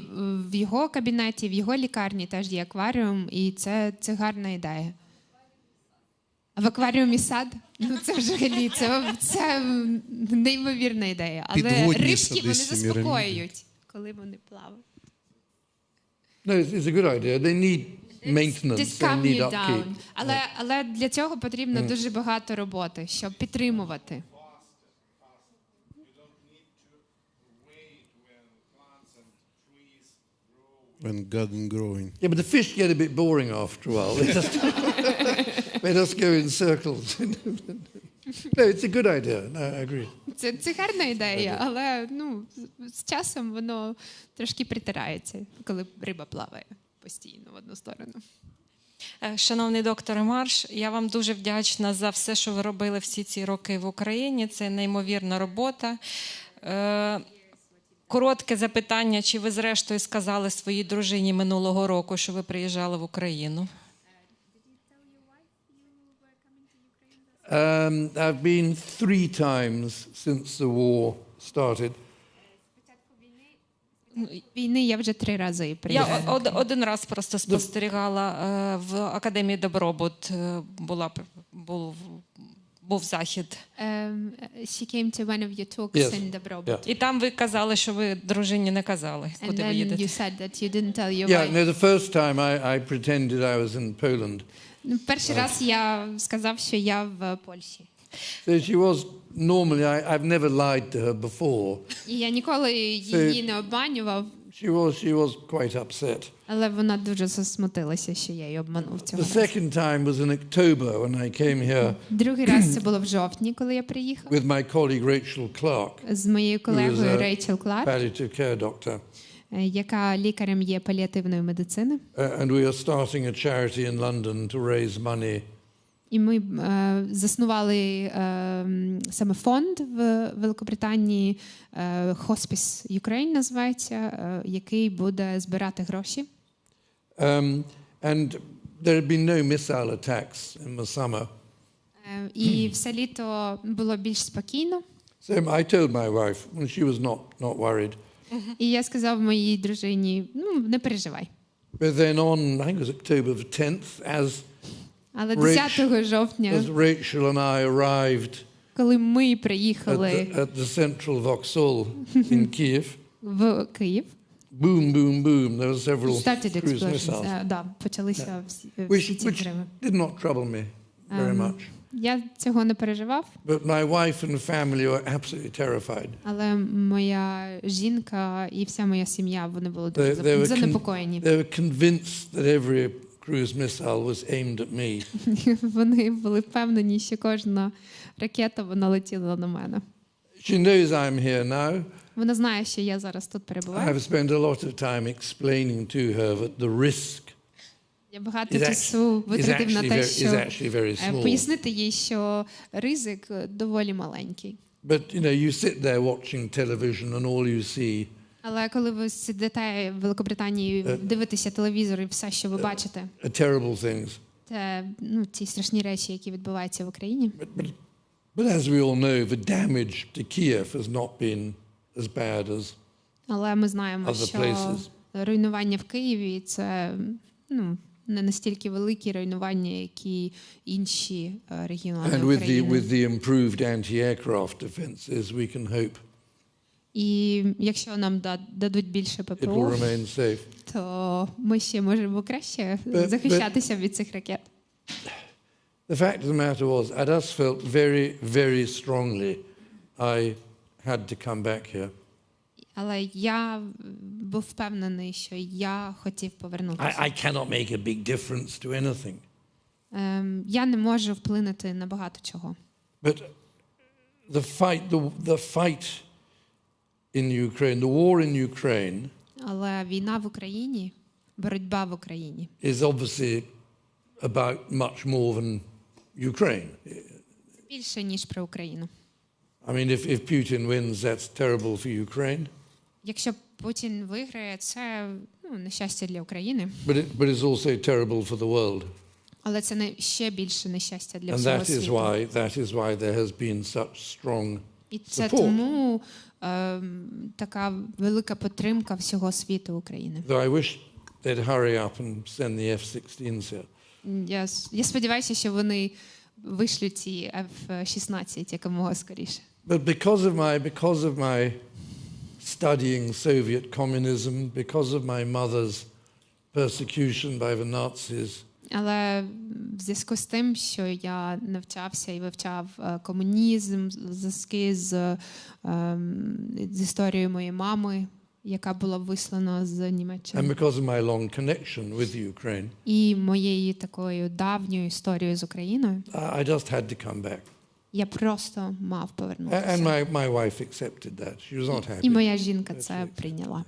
в його кабінеті, в його лікарні теж є акваріум, і це гарна ідея. А в акваріумі сад? Ну це взагалі, це неймовірна ідея. Але рибки вони заспокоюють, коли вони плавають. No, it's a good idea. They need maintenance, they need upkeep. Але для цього потрібно дуже багато роботи, щоб підтримувати. When garden growing. Yeah, but the fish get a bit boring after a while. They just go in circles. No, it's a good idea. No, I agree. Це гарна ідея, але з часом воно трошки притирається, коли риба плаває постійно в одну сторону. Шановний докторе Марш, я вам дуже вдячна за все, що ви робили всі ці роки в Україні. Це неймовірна робота. Коротке запитання, чи ви зрештою сказали своїй дружині минулого року, що ви приїжджали в Україну? I've been 3 times since the war started. Війни я вже 3 рази приїхала. Я один раз просто спостерігала в Академії Добробут, був захід. She came to one of your talks in Добробут. І там ви казали, що ви дружині не казали, куди ви їдете. And then you said that you didn't tell your Yeah, wife. no, the first time I pretended I was in Poland. Перший раз я сказав, що я в Польщі. So she was normally, I've never lied to her before. І я ніколи її не обманював. She was quite upset. Але вона дуже засмутилася, що я її обманув цього The разу. second time was in October when I came here. Другий раз це було в жовтні, коли я приїхав. With my colleague Rachel Clark. З моєю колегою Рейчел Кларк. Palliative care doctor. Яка лікарем є паліативної медицини. And we are starting a charity in London to raise money. І ми заснували саме фонд в Великобританії, Hospice Ukraine називається, який буде збирати гроші. And there had been no missile attacks in the summer. І все літо було більш спокійно. So I told my wife, and she was not worried. І я сказав моїй дружині, не переживай. But then on, I think it was October the 10th, Але 10 жовтня, as Rachel and I arrived коли ми приїхали at the central Vauxhall in Kyiv, в Київ, boom, boom, boom, there were several cruise missiles. Да, почалися всі ці Which взриви. did not trouble me very much. Я цього не переживав. But my wife and family were absolutely terrified. Але моя жінка і вся моя сім'я, вони були дуже занепокоєні. They were convinced that every cruise missile was aimed at me. Вони були впевнені, що кожна ракета, вона летіла на мене. She knows I'm here now. Вона знає, що я зараз тут перебуваю. I've spent a lot of time explaining to her that the risk Я багато часу витратив на те, щоб пояснити їй, що ризик доволі маленький. But you sit there watching television and all you see. Але коли ви сидите в Великобританії, дивитеся телевізор і все, що ви бачите, terrible things. Це ці страшні речі, які відбуваються в Україні. But as we all know, the damage to Kyiv has not been as bad as. Але ми знаємо, що руйнування в Києві це не настільки великі руйнування, які інші регіони України. And with the improved anti-aircraft defenses, we can hope. І якщо нам дадуть більше ППО, то ми ще можемо краще захищатися від цих ракет. The fact of the matter was, I just felt very, very strongly I had to come back here. Але я був впевнений, що я хотів повернутися. I cannot make a big difference to anything. Я не можу вплинути на багато чого. But the fight in Ukraine, the war in Ukraine, але війна в Україні, боротьба в Україні, is obviously about much more than Ukraine. Більше ніж про Україну. I mean, if Putin wins, that's terrible for Ukraine. Якщо Путін виграє, це нещастя для України. But it's also terrible for the world. Але це ще більше нещастя для And всього світу. that is why there has been such strong І це support. тому така велика підтримка всього світу України. Though I wish they'd hurry up and send the F-16s here. Я сподіваюся, що вони вишлють ці F-16 якомога скоріше. But because of my studying Soviet communism, because of my mother's persecution by the Nazis, Але в зв'язку з тим, що я навчався і вивчав комунізм, зв'язки з історією моєї мами, яка була вислана з Німеччини. and because of my long connection with Ukraine, І моєю такою давньою історією з Україною, I just had to come back. я просто мав повернутися. And my wife accepted that. She was not happy. І моя жінка це прийняла.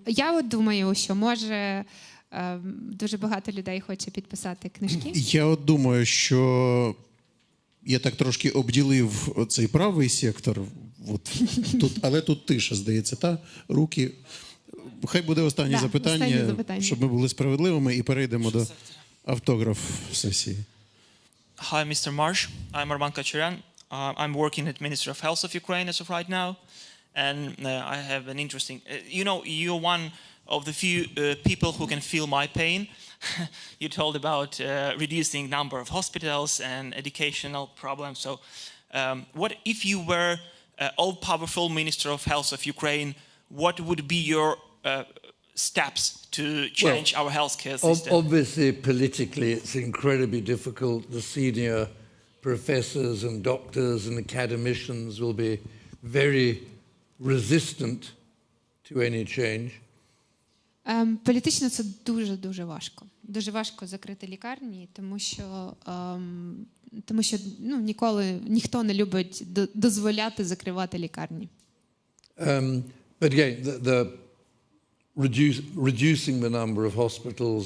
Я от думаю, що може дуже багато людей хоче підписати книжки. Я от думаю, що я так трошки обділив цей правий сектор, от, тут, але тут тиша, здається, та? Руки. Хай буде останнє запитання, щоб ми були справедливими, і перейдемо до автограф-сесії. Hi, Mr. Marsh. I'm Роман Коляда. I'm working at Ministry of Health of Ukraine as of right now. And I have an interesting... you're one of the few people who can feel my pain. You told about reducing number of hospitals and educational problems. So what if you were all-powerful Minister of Health of Ukraine, what would be your steps to change our healthcare system? Obviously, politically, it's incredibly difficult. The senior professors and doctors and academicians will be very resistant to any change. Політично це дуже важко. Дуже важко закрити лікарні, тому що ніколи ніхто не любить дозволяти закривати лікарні. But again, the reducing the number of hospitals,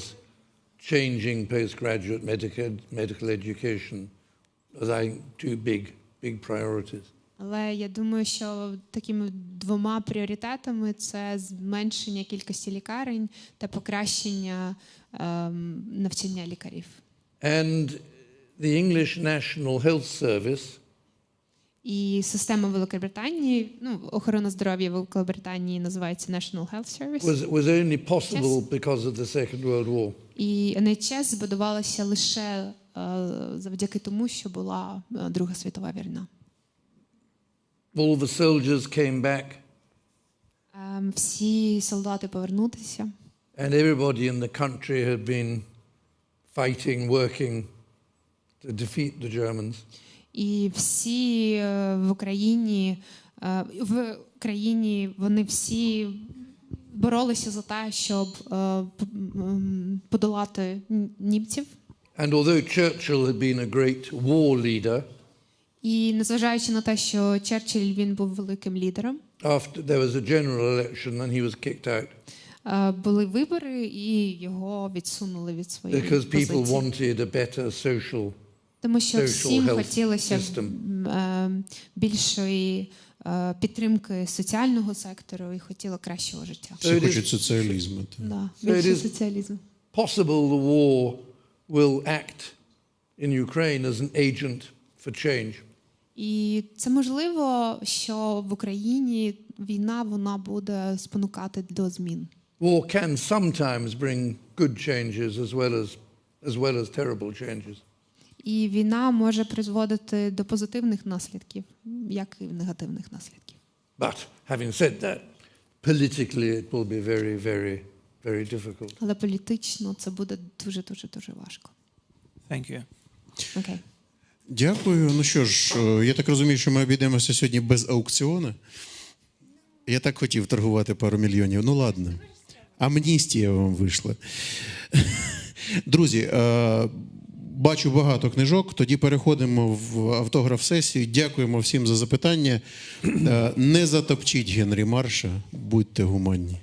changing postgraduate medical education, are I think two big priorities. Але я думаю, що такими двома пріоритетами це зменшення кількості лікарень та покращення навчання лікарів. And the English National Health Service і система Великобританії, охорона здоров'я Великобританії називається National Health Service. was only possible because of the Second World War. І NHS збудувалася лише завдяки тому, що була Друга світова війна. All the soldiers came back. Всі солдати повернутися. And everybody in the country had been fighting, working to defeat the Germans. І всі в Україні вони всі боролися за те, щоб подолати німців. And although Churchill had been a great war leader, і незважаючи на те, що Черчилль він був великим лідером, after there was a general election and he was kicked out. Були вибори і його відсунули від своєї Because people позиції. wanted a better social Тому що всім health хотілося system. Більшої підтримки соціального сектору і хотіло кращого життя. Всі хочуть соціалізму. Да, So it більше is соціалізму. possible the war will act in Ukraine as an agent for change. І це можливо, що в Україні війна вона буде спонукати до змін. War can sometimes bring good changes as well as terrible changes. І війна може призводити до позитивних наслідків, як і негативних наслідків. But having said that, politically it will be very, very, very difficult. Але політично це буде дуже важко. Thank you. Окей. Дякую. Ну що ж, я так розумію, що ми обійдемося сьогодні без аукціону. Я так хотів торгувати пару мільйонів. Ну ладно. Амністія вам вийшла. Друзі, бачу багато книжок, тоді переходимо в автограф-сесію. Дякуємо всім за запитання. Не затопчіть Генрі Марша, будьте гуманні.